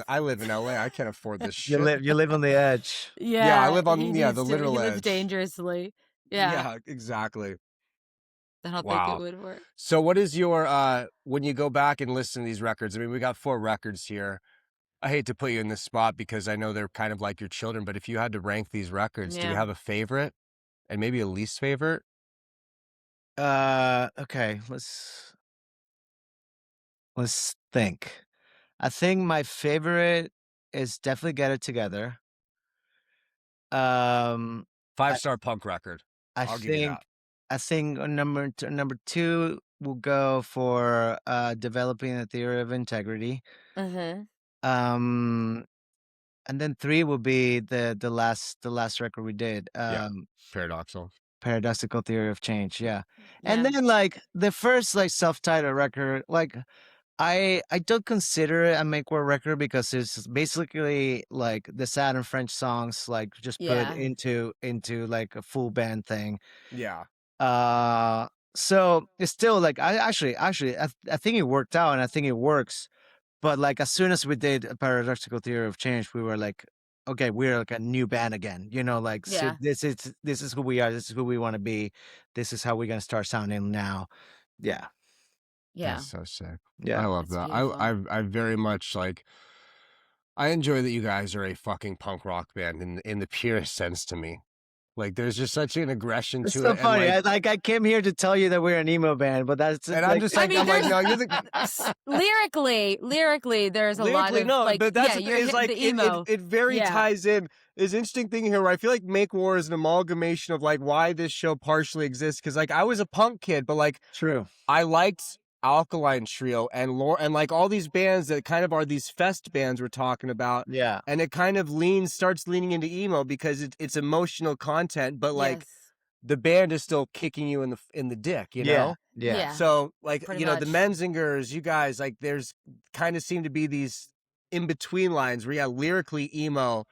I live in LA. I can't afford this You shit. live on the edge. Yeah, I live on he the needs to. literal He lives edge. dangerously. Yeah, exactly. I don't think Wow. it would work. So what is your when you go back and listen to these records? I mean, we got 4 records here. I hate to put you in this spot because I know they're kind of like your children, but if you had to rank these records, do you Yeah. have a favorite and maybe a least favorite? Okay, let's think. I think my favorite is definitely Get It Together. 5-star punk record. I'll give you that. I think number 2 will go for Developing a Theory of Integrity. Mm-hmm. And then 3 will be the last record we did. Paradoxical Theory of Change. Yeah. And then like the first like self-titled record, like I don't consider it a MakeWar record because it's basically like the sad and French songs like just put into like a full band thing. Yeah. So it's still like I think it worked out and I think it works. But like as soon as we did a Paradoxical Theory of Change, we were like, okay, we're like a new band again. Like so this is who we are. This is who we want to be. This is how we're gonna start sounding now. Yeah. Yeah. That's so sick. Yeah. I love That's that. I very much like. I enjoy that you guys are a fucking punk rock band in the purest sense to me. Like there's just such an aggression It's to so it. funny. And I came here to tell you that we're an emo band, but that's and I'm just like, I mean, I'm like, no, you're the lyrically, there's a lot of no, like, but that's you're it's hitting like the emo. it very ties in. There's an interesting thing here where I feel like MakeWar is an amalgamation of like why this show partially exists because like I was a punk kid, but like true. I liked Alkaline Trio and like all these bands that kind of are these fest bands we're talking about. Yeah. And it kind of starts leaning into emo because it's emotional content, but like the band is still kicking you in the dick, you know? Yeah. So like, Pretty the much. Menzingers, you guys, like there's kind of seem to be these in between lines where lyrically emo,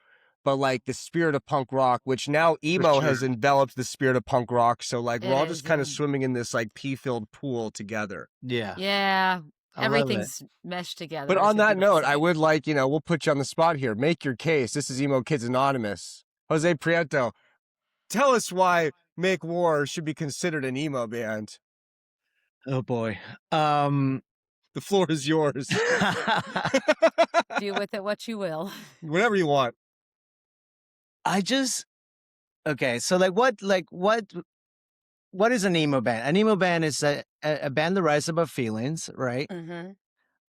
but like the spirit of punk rock, which now emo has enveloped the spirit of punk rock. So like we're all just kind of swimming in this like pea-filled pool together. Yeah. Yeah. I Everything's meshed together. But on that note, I would like, we'll put you on the spot here. Make your case. This is Emo Kids Anonymous. Jose Prieto, tell us why MakeWar should be considered an emo band. Oh boy. The floor is yours. Do with it what you will. Whatever you want. Okay, so what is an emo band? An emo band is a band that writes about feelings, right? Mm-hmm.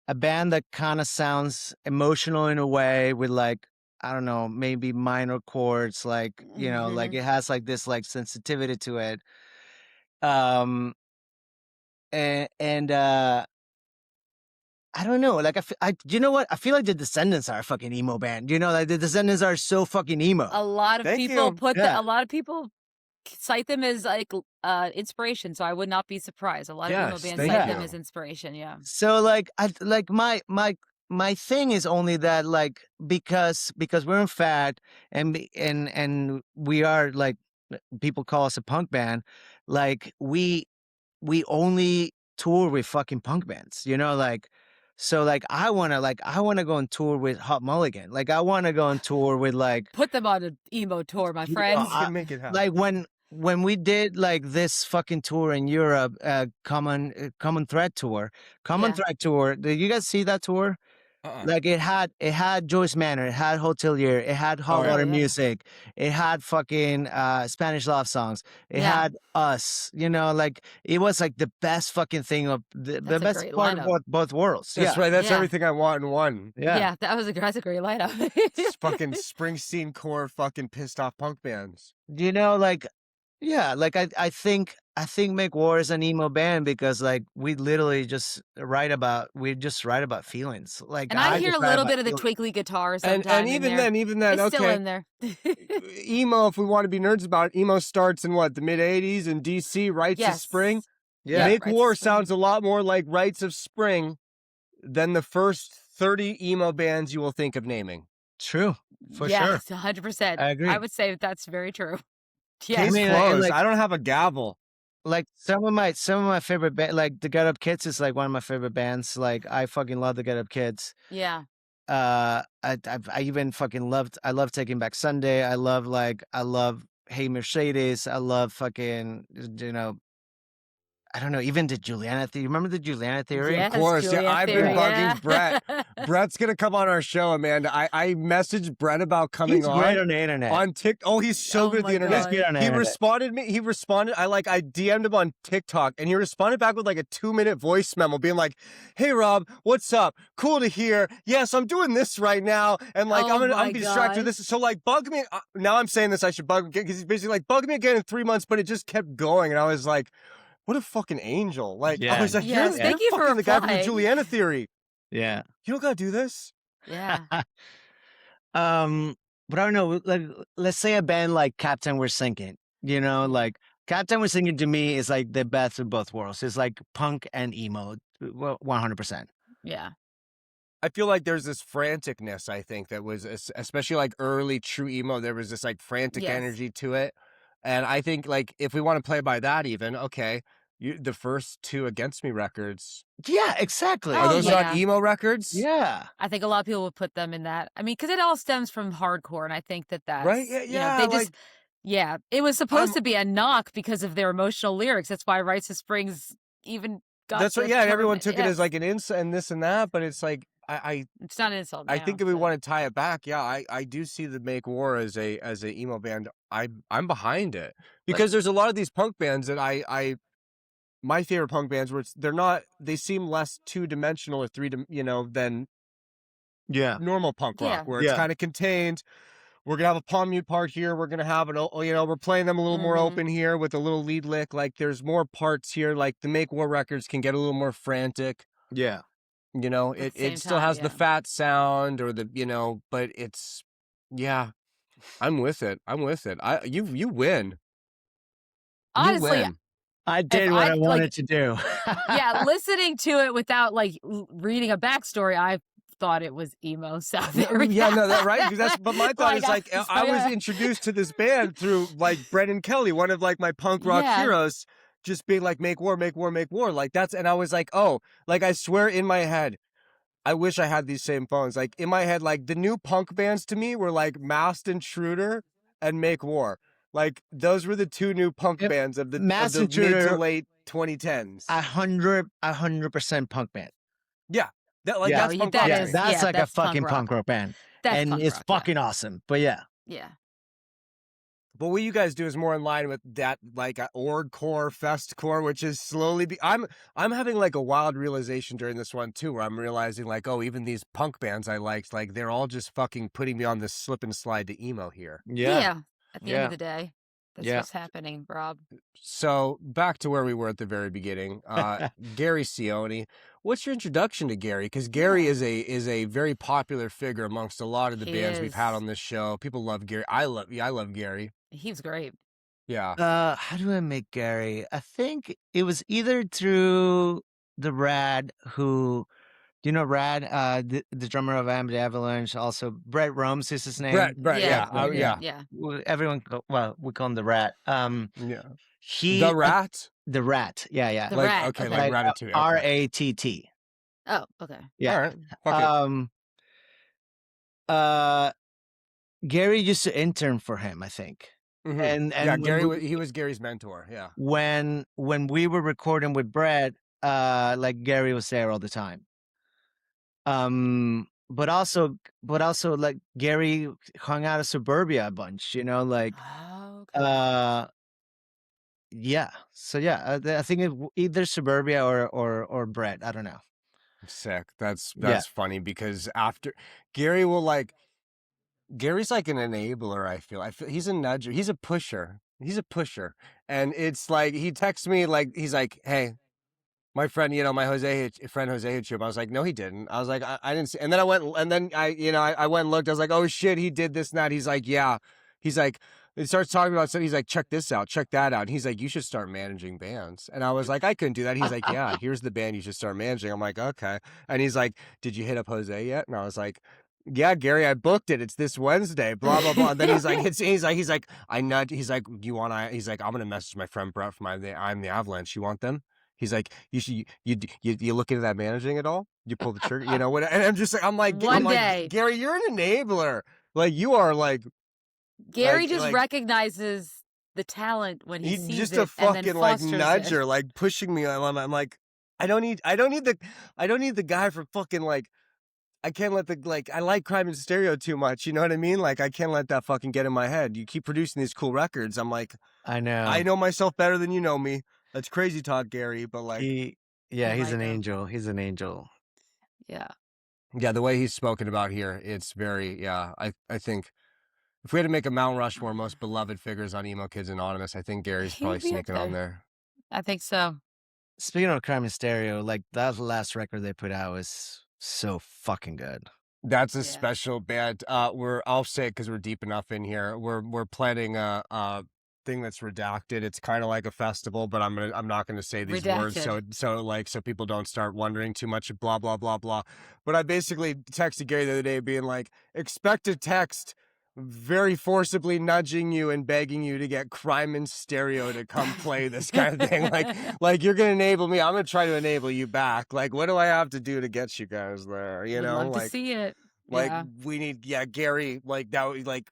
A band that kind of sounds emotional in a way with like, I don't know, maybe minor chords, like, like it has like this like sensitivity to it. And I don't know, like you know what? I feel like the Descendants are a fucking emo band. Like the Descendants are so fucking emo. A lot of people Yeah. a lot of people cite them as like inspiration, so I would not be surprised. A lot of emo Yes, bands thank cite you. them as inspiration. Yeah. So like my thing is only that like because we're in fact and we are like people call us a punk band, like we we only tour with fucking punk bands, you know, like. So like I wanna go on tour with Hot Mulligan. Like I wanna go on tour with like Put them on an emo tour, my you know, friends. You can make it happen. like when we did like this fucking tour in Europe, Common Thread tour. Common Yeah. Thread tour. Did you guys see that tour? Like it had Joyce Manor, it had Hotelier, it had Hot yeah. Water yeah. Music, it had fucking Spanish love songs, it Yeah. had us, you know, like it was like the best fucking thing of the That's a best great part lineup. of both worlds. That's Yeah. right. That's Yeah. everything I want in one. Yeah, that's a great lineup. It's fucking Springsteen core fucking pissed off punk bands. You know, like yeah, like I think MakeWar is an emo band because like we literally just write about feelings. Like And I hear just a write little about bit of the feelings. twinkly guitar And sometimes in even there. then, It's still okay. in there. Emo, if we want to be nerds about it, emo starts in what, the mid 80s in DC, Rites of Yes. Spring. Yeah. Rites Make of War Spring. sounds a lot more like Rites of Spring than the first 30 emo bands you will think of naming. True. For yeah, sure. it's 100%. I agree. I would say that's very true. Case Yes. mean, closed. like- I don't have a gavel. Like some of my favorite like the Get Up Kids is like one of my favorite bands. Like I fucking love the Get Up Kids. Yeah. I even fucking I love Taking Back Sunday. I love Hey Mercedes. I love fucking, you know, I don't know, even the Juliana Theory. Remember the Juliana Theory? Yes, Of course, Julia yeah. I've Theory, been bugging yeah. Brett. Brett's gonna come on our show, Amanda. I messaged Brett about coming He's great on the internet. on TikTok. Oh, he's so Oh good at my the internet. He's good on the He internet. responded me. He responded. I DM'd him on TikTok, and he responded back with like a 2-minute voice memo, being like, "Hey Rob, what's up? Cool to hear. Yes, I'm doing this right now, and like Oh I'm gonna my be distracted with this. So like bug me. Now I'm saying this. I should bug him because he's basically like bug me again in 3 months, but it just kept going, and I was like, what a fucking angel. Like I was like, Yes, you're, thank you're you for fucking the guy from the replying. Juliana Theory. Yeah. You don't gotta do this. Yeah. But I don't know, like let's say a band like Captain We're Sinking, you know, like Captain We're Sinking to me is like the best of both worlds. It's like punk and emo, 100%. Yeah. I feel like there's this franticness, I think, that was especially like early true emo. There was this like frantic Yes. energy to it. And I think like if we want to play by that, even, okay, the first 2 Against Me records, Yeah, exactly. Oh, are those yeah. not emo records? Yeah. I think a lot of people would put them in that. I mean, because it all stems from hardcore, and I think that's Right? Yeah, you know, yeah, they like- just yeah, it was supposed I'm- to be a knock because of their emotional lyrics. That's why Rites of Springs even got That's what, the yeah, term- everyone took it yes. as like an insult and this and that, but it's like, It's not an insult. I now, think if we so. want to tie it back, yeah, I do see the Make War as a emo band. I'm behind it because there's a lot of these punk bands that my favorite punk bands where they seem less 2-dimensional or than Yeah. normal punk rock Yeah. where it's Yeah. kind of contained. We're gonna have a palm mute part here. We're gonna have we're playing them a little more Mhm. open here with a little lead lick. Like there's more parts here. Like the Make War records can get a little more frantic. Yeah. You know, At it the same still time, has the yeah. fat sound or but it's, yeah, I'm with it. You win. Honestly, you win. I did what I, I like- wanted to do. yeah, listening to it without like reading a backstory, I thought it was emo South area. Yeah, no, that right. But my thought is like I was yeah. introduced to this band through like Brendan Kelly, one of like my punk rock Yeah. heroes, just being like Make War, Make War, Make War. Like and I was like, oh, like I swear in my head, I wish I had these same phones. Like in my head, like the new punk bands to me were like Mast Intruder and Make War. Like those were the 2 new punk Yep. bands of the Mast mid to Intruder- late 2010s. 100% punk band. Yeah, Yeah. that's punk rock. That to is- me. That's yeah, like that's a fucking punk rock. punk rock band. That's And punk it's rock, yeah. fucking awesome. But yeah. Yeah. But what you guys do is more in line with that, like orgcore, festcore, which is slowly. I'm having like a wild realization during this one too, where I'm realizing like, oh, even these punk bands I liked, like they're all just fucking putting me on this slip and slide to emo here. Yeah. At the end Yeah. of the day, that's Yeah. what's happening, Rob. So back to where we were at the very beginning. Gary Cioni, what's your introduction to Gary? Because Gary is a very popular figure amongst a lot of the He bands we've had is. on this show. People love Gary. I love Gary. He was great. Yeah. How do I make Gary? I think it was either through the Rad, who, do you know Rad, the drummer of Amber Avalanche, also Brett Romes is his name. Brett, Yeah. yeah. Yeah. Yeah. Everyone, we call him the Rat. Yeah. The Rat? The Rat. Yeah, yeah. The Like, Rat. okay, Okay. like Like Ratatouille. Okay. RATT. Oh, okay. Yeah. All right. Fuck Gary used to intern for him, I think. it. Mhm. And Yeah, when he was Gary's mentor. Yeah. when we were recording with Brett, like Gary was there all the time. But also like Gary hung out at Suburbia a bunch, you know, like Oh, okay. yeah. So yeah, I think either Suburbia or Brett. I don't know. Sick. That's Yeah. funny because after Gary will like Gary's like an enabler, I feel. He's a nudger. He's a pusher. He's a pusher. And it's like he texts me like he's like, "Hey, my friend, you know, my friend Jose hit you up." I was like, "No, he didn't." I was like, I didn't see. And then I went and then I went and looked. I was like, "Oh shit, he did this and that." He's like, "Yeah." He's like he starts talking about something. He's like, "Check this out. Check that out." And he's like, "You should start managing bands." And I was like, "I couldn't do that." He's like, "Yeah, here's the band you should start managing." I'm like, "Okay." And he's like, "Did you hit up Jose yet?" And I was like, "Yeah, Gary, I booked it. It's this Wednesday." Blah blah blah. And then he's like, he's like, I nudge. He's like, "You want I?" He's like, "I'm gonna message my friend Brett from I'm the Avalanche. You want them?" He's like, "You should you look into that managing at all? You pull the trigger, you know what?" And I'm just like, One day. Gary, you're an enabler. Like you are like Gary like just like recognizes the talent when he he's sees just it a and then fucking like fosters nudger, it. like pushing me. I'm like, I don't need the guy from fucking like. I can't let the like I like Crime and Stereo too much, you know what I mean? Like I can't let that fucking get in my head. You keep producing these cool records. I'm like, I know. I know myself better than you know me. That's crazy talk, Gary, but like Yeah, I he's like an him. angel. He's an angel. Yeah. yeah, the way he's spoken about here, it's very I think if we had to make a Mount Rushmore most beloved figures on Emo Kids Anonymous, I think Gary's He probably would be up sneaking on there. there. I think so. Speaking of Crime and Stereo, like that last record they put out was so fucking good. That's a Yeah. special band. I'll say it because we're deep enough in here. We're planning a thing that's redacted. It's kind of like a festival, but I'm not gonna say these words so people don't start wondering too much. Blah blah blah blah. But I basically texted Gary the other day, being like, expect a text very forcibly nudging you and begging you to get Crime and Stereo to come play this kind of thing. Like you're gonna enable me, I'm gonna try to enable you back. Like, what do I have to do to get you guys there? You Would know, love to like see it. like Yeah. we need Gary, like that would like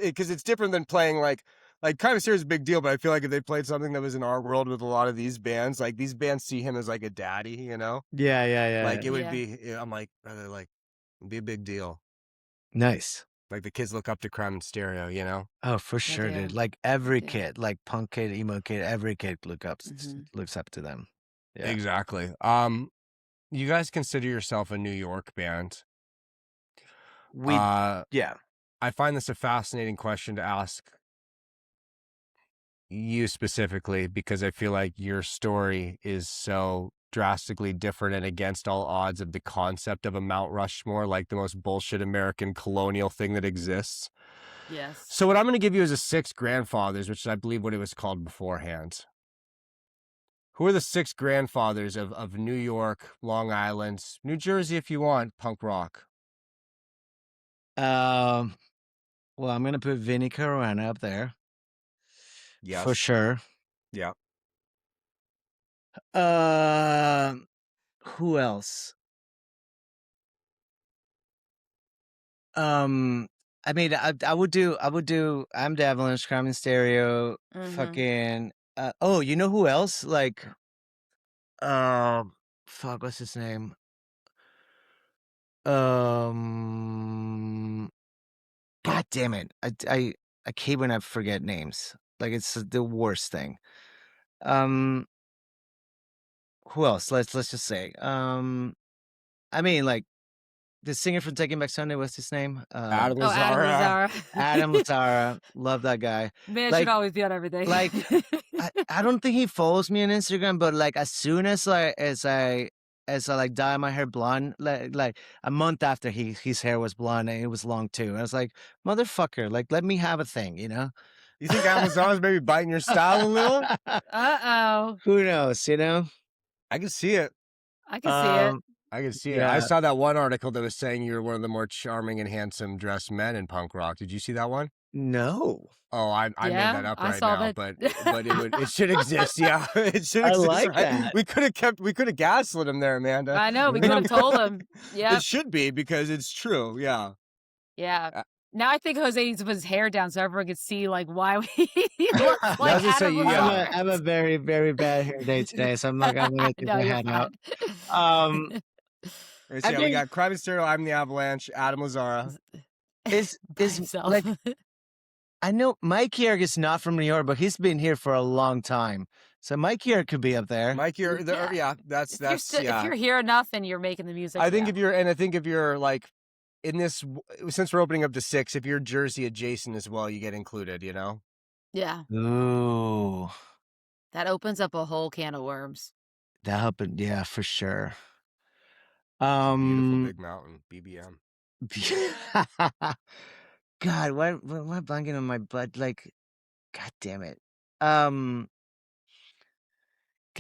because it's different than playing like Kind of Serious is a big deal, but I feel like if they played something that was in our world with a lot of these bands, like these bands see him as like a daddy, you know? Yeah. Like it would Yeah. be I'm like, brother, like it'd be a big deal. Nice. Like the kids look up to Crime and Stereo, you know? Oh, for sure, do. dude. Like every do. kid, like punk kid, emo kid, every kid Mhm. looks up to them. Yeah. Exactly. You guys consider yourself a New York band. Yeah. I find this a fascinating question to ask you specifically because I feel like your story is so drastically different and against all odds of the concept of a Mount Rushmore, like the most bullshit American colonial thing that exists. Yes. So what I'm going to give you is a 6 grandfathers, which is, I believe, what it was called beforehand. Who are the 6 grandfathers of New York, Long Island, New Jersey, if you want, punk rock? Well, I'm gonna put Vinnie Caruana up there. Yes. For sure. Yeah. Who else? I mean, I would do I'm the Avalanche, Crime and Stereo, fucking oh, you know who else? Like fuck, what's his name? God damn it. I hate when I forget names. Like it's the worst thing. Who else? Let's just say. I mean, like the singer from Taking Back Sunday, what's his name? Adam Oh, Adam Lazzara. Lazzara. Adam Lazzara. Love that guy. Man Like- should always be on everything. like, I don't think he follows me on Instagram, but like as soon as I like dye my hair blonde, like a month after his hair was blonde and it was long too. I was like, motherfucker, like let me have a thing, you know? You think Adam Lazzara's maybe biting your style a little? Uh-oh. Who knows, you know? I can see it. I can see it. I can see it. Yeah. I saw that one article that was saying you were one of the more charming and handsome dressed men in punk rock. Did you see that one? No. Oh, I made that Yeah, up I right saw now, that. but it should exist. Yeah, it should I exist. like Right? that. We could have gaslit him there, Amanda. I know, we could have told him. It Yep. should be because it's true. Yeah. Yeah. Uh, Now I think Jose needs to put his hair down so everyone can see like why he looks I was like gonna say, Adam yeah. I'm a very, very bad hair day today, so I'm gonna take No, my you're head out. fine. Let's I see, we think got Crime and Stereo, I'm the Avalanche, Adam Lazara. is By himself. like I know Mike Yerg is not from New York, but he's been here for a long time. So Mike Yerg could be up there. Mike, you're there. Yeah, that's if yeah. you're here enough and you're making the music, I think yeah. if you're like in this, since we're opening up to 6, if you're Jersey adjacent as well, you get included. You know. Yeah, Ooh, that opens up a whole can of worms. that happened. Yeah, for sure. Beautiful big mountain, BBM. God, why am I blanking on my butt? Like, God damn it. Can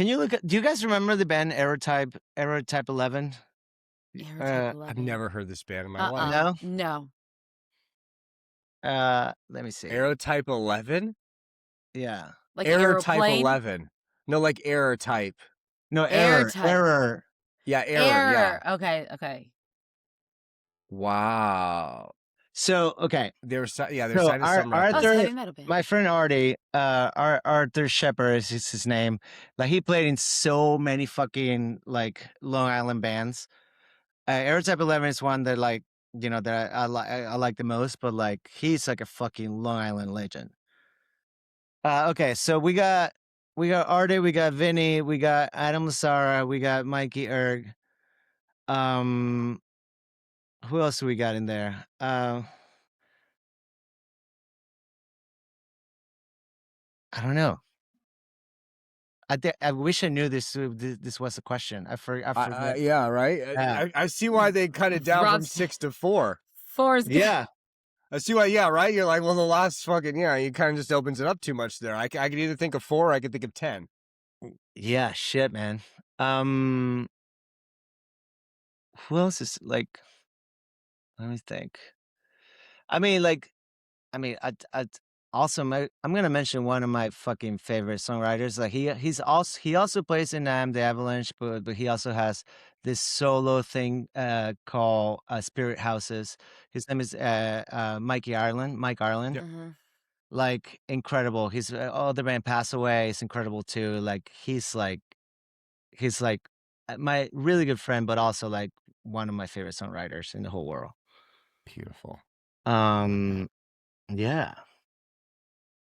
you look at? Do you guys remember the band Aerotype 11? Aerotype I've 11. never heard this band in my life. No. No. Let me see. Aerotype 11. Yeah. Like Aerotype aeroplane? 11. No, like error type. No, Airtype. error. Yeah, error. Yeah. Okay. Wow. So okay, They're citing Oh, some it's a Arthur, heavy metal band. my friend Artie, Arthur Shepard is his name. Like he played in so many fucking like Long Island bands. Aerotype 11 is one that like that I like the most, but like he's like a fucking Long Island legend. Okay, so we got Artie, we got Vinny, we got Adam Lassara, we got Mikey Erg. Who else do we got in there? I don't know. I wish I knew this was a question. I forgot. yeah, right. Yeah. I see why they cut it down from Rob's- 6 to 4. 4 is good. Yeah. I see why. Yeah, right. You're like, well, the last fucking you kind of just opens it up too much there. I could either think of 4, or I could think of 10. Yeah, shit, man. Who else is like? Let me think. I mean, I also I'm gonna mention one of my fucking favorite songwriters. Like he also plays in the Avalanche, but he also has this solo thing called Spirit Houses. His name is Mike Ireland. Mhm. Like incredible. His other band passed away. It's incredible too. Like he's like my really good friend, but also like one of my favorite songwriters in the whole world. Beautiful. Yeah.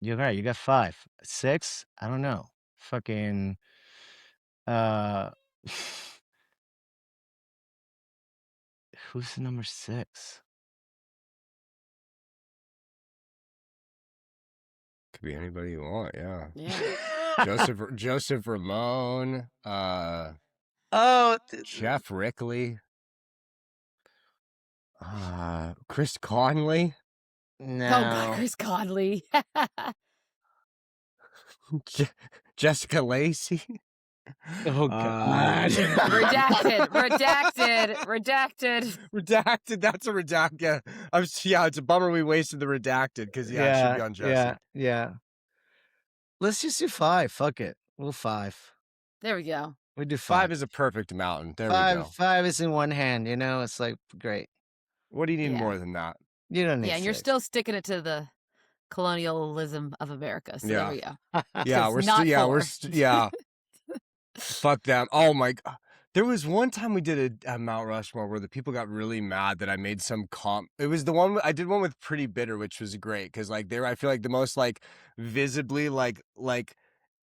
You're right. You got 5. 6? I don't know. Fucking who's number 6? Could be anybody you want. Yeah. Yeah. Joseph Ramone. Oh, Jeff Rickley. Chris Conley. no. Oh God, Chris Conley. Jessica Lacey. Oh God. Redacted. That's a redact. Yeah, it's a bummer we wasted the redacted because it should be on Jesse. Yeah. Let's just do 5. Fuck it. We'll 5. There we go. We do 5 is a perfect mountain. There we go. 5 is in one hand. It's like great. What do you need Yeah. more than that? You don't need. Yeah, and you're 6. still sticking it to the colonialism of America. So there we go. Yeah, It's not we're 4. yeah. Fuck them. Oh my god. There was one time we did a Mount Rushmore where the people got really mad that I made some comp. It was the one I did one with Pretty Bitter, which was great because like I feel like the most like visibly like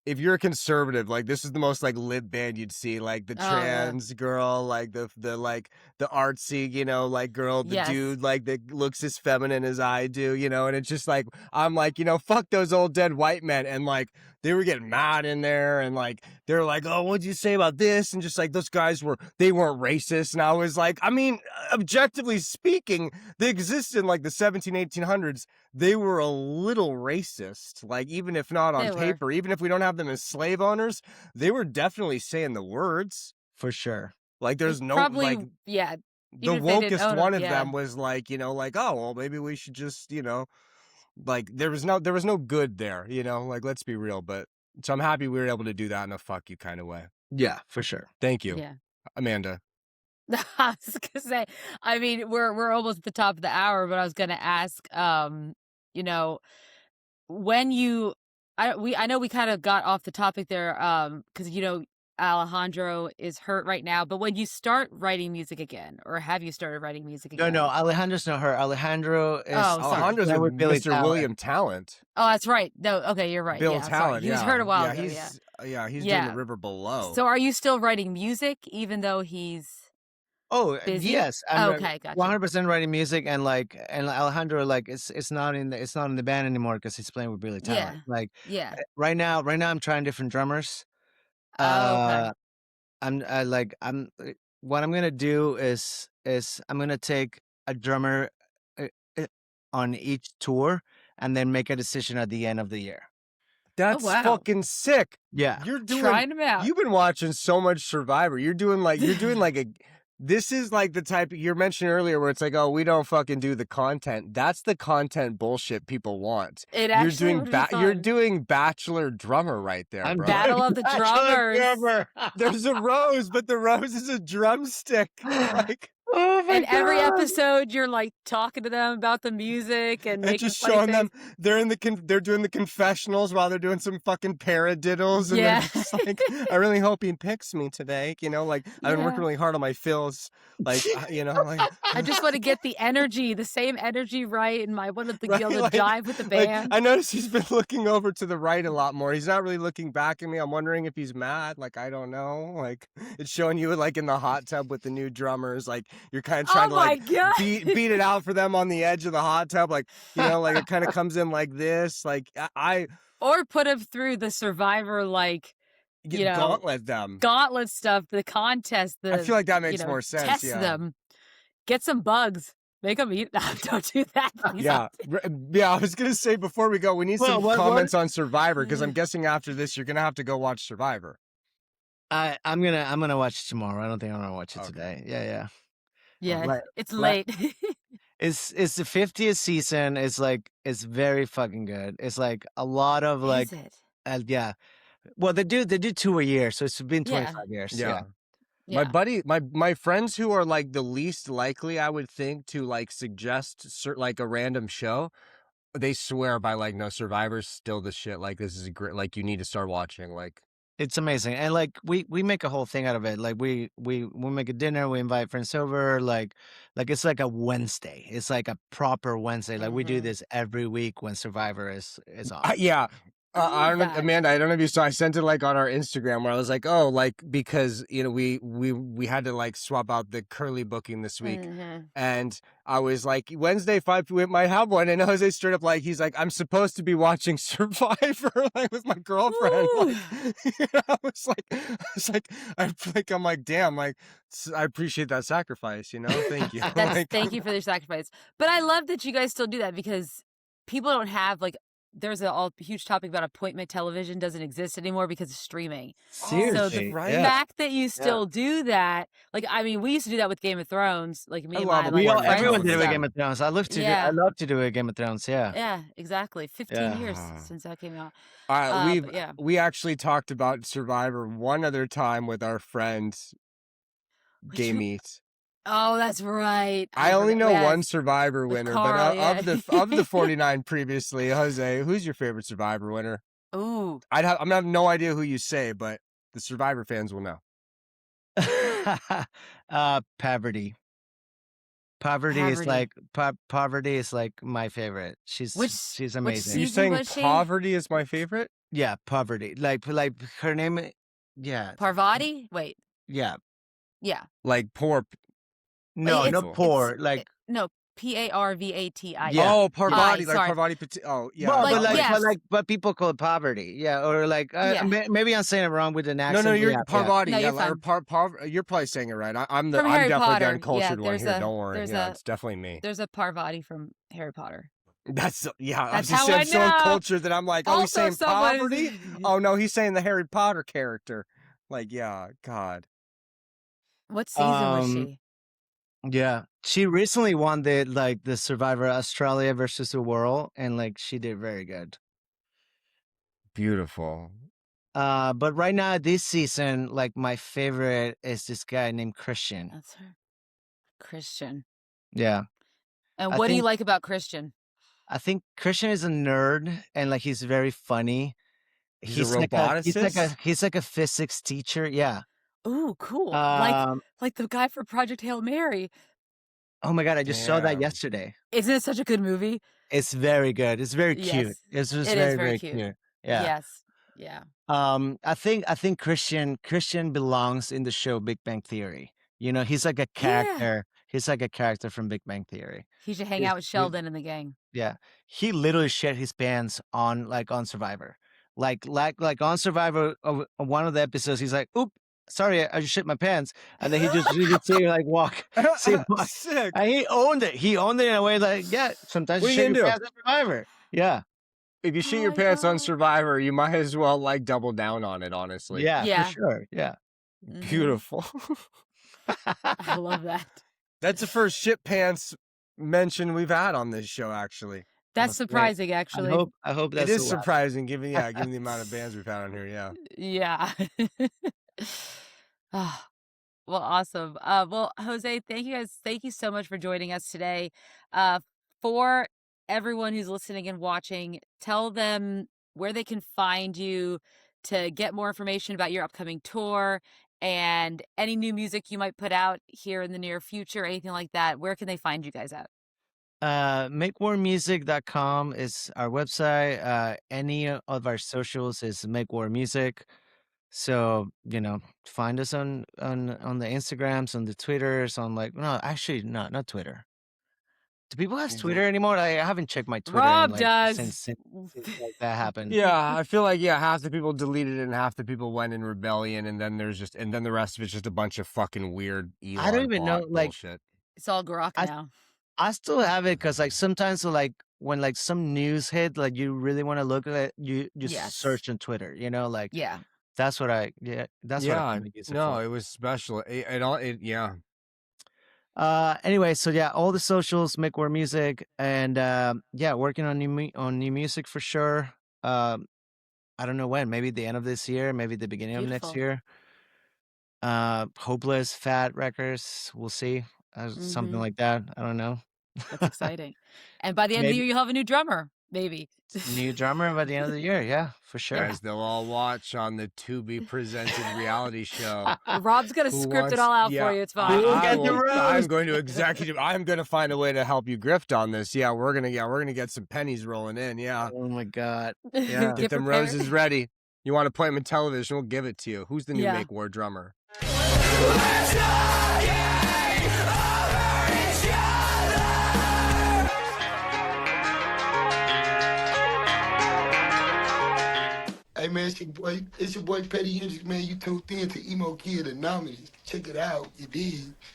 if you're a conservative, like this is the most like lit band you'd see, like the trans girl, like the like the artsy, like girl, the dude like that looks as feminine as I do, and it's just like I'm like, fuck those old dead white men, and like they were getting mad in there, and like they're like, oh, what'd you say about this? And just like those guys weren't racist, and I was like, I mean, objectively speaking, they existed in like the 1800s. They were a little racist, like even if not on paper, even if we don't have them as slave owners, they were definitely saying the words For sure. like there's no Probably, like yeah. the even if they didn't wokest own one them, of them was like like, oh well, maybe we should just like there was no good there, you know, like let's be real. But so I'm happy we were able to do that in a fuck you kind of way. Yeah, for sure. Thank you, Yeah. Amanda. I was gonna say, I mean, we're almost at the top of the hour, but I was gonna ask, you know, when you, I know we kind of got off the topic there, because you know Alejandro is hurt right now, but when you start writing music again, or have you started writing music No, again? Alejandro's not her. Alejandro is Oh, sorry. Alejandro's playing a with Billy Mr. Talent. William Talent. Oh, that's right. No, okay, you're right. Bill Yeah, I'm sorry. Talent. He was Yeah, hurt a while yeah, ago. he's doing Yeah. The River Below. So are you still writing music even though he's Oh, busy? yes. Oh, I'm okay, gotcha. 100% writing music, and Alejandro, like it's not in the band anymore because he's playing with Billy Talent. Yeah. Like Yeah. right now I'm trying different drummers. Oh, okay. What I'm gonna do is I'm gonna take a drummer uh, on each tour and then make a decision at the end of the year. That's wow. fucking sick. Yeah. You're doing. Trying them out. You've been watching so much Survivor. You're doing like a. This is like the type you're mentioning earlier where it's like, oh, we don't fucking do the content. That's the content bullshit people want. It actually would be You're fun. doing Bachelor Drummer right there, I'm bro. Battle of the Bachelor Drummers. drummer. There's a rose, but the rose is a drumstick. Like, Oh my And god. every episode, you're like talking to them about the music and and making just funny showing them things. they're doing the confessionals while they're doing some fucking paradiddles, and Yeah. they're just like, I really hope he picks me today, you know, like I've been working Yeah. really hard on my fills, like you know, like I just want to get the energy, the same energy right, and I want to be able to like- jive with the like, band. I noticed he's been looking over to the right a lot more. He's not really looking back at me. I'm wondering if he's mad. Like, I don't know. Like, it's showing you like in the hot tub with the new drummers. Like, you're kind of trying Oh to like my God. beat it out for them on the edge of the hot tub. Like, you know, like it kind of comes in like this. Like, I Or put them through the Survivor, like, get you know, gauntlet them. gauntlet stuff, the contest. I feel like that makes you know, more sense. Test Yeah. them. Get some bugs. Make them eat. No, don't do that. Please. Yeah, yeah. I was gonna say before we go, we need some comments on Survivor because I'm guessing after this you're gonna have to go watch Survivor. I'm gonna watch it tomorrow. I don't think I'm gonna watch it Okay. today. Yeah. Yeah, Right- it's right. late. It's the 50th season. It's very fucking good. It's like a lot of like Is it? yeah. Well, they do 2 a year, so it's been Yeah. 25 years. Yeah. Yeah. My buddy, my friends who are like the least likely, I would think, to like suggest like a random show, they swear by like, no, Survivor's still the shit. Like, this is a great, like, you need to start watching. Like, It's amazing, and like we make a whole thing out of it. Like we make a dinner, we invite friends over. Like it's like a Wednesday. It's like a proper Wednesday. Like we do Mhm. this every week when Survivor is on. yeah. I don't know, that. Amanda. I don't know if you saw. I sent it like on our Instagram where I was like, oh, like because you know we had to like swap out the Curly booking this week, Mhm. and I was like Wednesday 5 we might have one, and Jose straight up like he's like I'm supposed to be watching Survivor like with my girlfriend. Like, I was like I'm like damn, like I appreciate that sacrifice, you know. Thank you. Thank you for the sacrifice. But I love that you guys still do that because people don't have like. There's a huge topic about appointment television doesn't exist anymore because of streaming. Seriously, the right? fact that you still do that, like I mean, we used to do that with Game of Thrones, like me I and love my it. like, all- friends everyone and did it with stuff. Game of Thrones. I love to Yeah. do a Game of Thrones. Yeah. Yeah, exactly. 15 Yeah. years since that came out. All right, but yeah. we actually talked about Survivor one other time with our friend Which Gay you- Meat. Oh, that's right. I only forgot- know yes. one Survivor With winner, Carl, but yeah. of the 49 previously, Jose, who's your favorite Survivor winner? Ooh, I'm gonna have no idea who you say, but the Survivor fans will know. Poverty. Poverty is like my favorite. She's which amazing. You're season saying was she? Poverty is my favorite? Yeah, Poverty. Like her name. Yeah, Parvati? Wait, yeah. yeah. Like poor. No, It's- not poor. it's- Like No, Parvati. Yeah. Oh, Parvati, like sorry. Parvati. Oh, yeah. Well, Like, but yes. but people call it poverty. Yeah, or like Yeah. maybe I'm saying it wrong with an No, accent. no, you're yeah, Parvati. No, yeah, you're or you're probably saying it right. I'm From Harry definitely Potter. the uncultured Yeah, one there's here. a- Don't worry. there's Yeah, a- it's definitely me. There's a Parvati from Harry Potter. That's yeah. I was That's just how saying, I I'm so know. uncultured that I'm like, oh, he's Also, saying someone is- poverty. Oh no, he's saying the Harry Potter character. Like, yeah, God. What season was Um, she? Yeah, she recently won the Survivor Australia versus the world, and like she did very good. Beautiful. But right now this season, like my favorite is this guy named Christian. That's her. Christian. Yeah, And I what do you think like about Christian? Christian is a nerd and like he's very funny. He's a He's roboticist. like a physics teacher. Yeah. Ooh, cool. Um. Like the guy for Project Hail Mary. Oh my God, I just saw that Damn. yesterday. Isn't it such a good movie? It's very good. It's very cute. Yes. It's just It is very, very very cute. cute. Yeah. Yes. Yeah. I think Christian belongs in the show Big Bang Theory. You know, he's like a Yeah. character. He's like a character from Big Bang Theory. He should hang He's, out with he, Sheldon and the gang. yeah, he literally shit his pants on on Survivor. Like on Survivor, of one of the episodes, he's like, "Oop, sorry, I just shit my pants," and then you just see like walk, Sick. and he owned it. He owned it in a way like, yeah, sometimes What you are you shit your gonna do? pants on Survivor. Yeah, If you shit Oh your my pants on God. Survivor, you might as well like double down on it. Honestly. yeah, for Yeah. sure. Yeah. Mhm. Beautiful. I love that. That's the first shit pants mention we've had on this show. Actually, That's That's great. surprising, actually. I hope it that's is the last. surprising given the amount of bands we've had on here. Yeah. Yeah. Ah, well, awesome. Well, Jose, thank you guys. Thank you so much for joining us today. For everyone who's listening and watching, tell them where they can find you to get more information about your upcoming tour and any new music you might put out here in the near future, anything like that. Where can they find you guys at? MakeWarMusic.com is our website. Any of our socials is MakeWar Music. So, you know, find us on the Instagrams, on the Twitters, on like no, actually not Twitter. Do people have Twitter anymore? I haven't checked my Twitter in Rob like does. since like that happened. Yeah, I feel like half the people deleted it and half the people went in rebellion, and then the rest of it's just a bunch of fucking weird Elon I don't even know, bot like bullshit. It's all Grok I now. I still have it because like sometimes like when like some news hit, like you really want to look at it, you just Yes. search on Twitter, you know, like Yeah. that's what I that's what I kinda use it No, for. it was special. Yeah. Anyway, so yeah, all the socials, MakeWar Music, and yeah, working on new music for sure. I don't know when, maybe the end of this year, maybe the beginning of next Beautiful. year. Hopeless Fat Records, we'll see. Something Mhm. like that. I don't know. That's exciting. And by the end of the Maybe year, you'll have a new drummer, maybe. new drummer by the end of the year, yeah, for sure. Guys, they'll all watch on the to be presented reality show. Rob's gonna Who script it wants- all out yeah, for you. It's Who fine. will get the I'm roast? going to I'm going to find a way to help you grift on this. Yeah, we're gonna get some pennies rolling in. Yeah, Oh my God. yeah. Get them prepared. roses ready. You want appointment television? We'll give it to you. Who's the new Yeah. Make War drummer? Hey man, it's your boy Petty Hendrix, man. You tuned in to Emo Kid Anomalies. Check it out, you dig?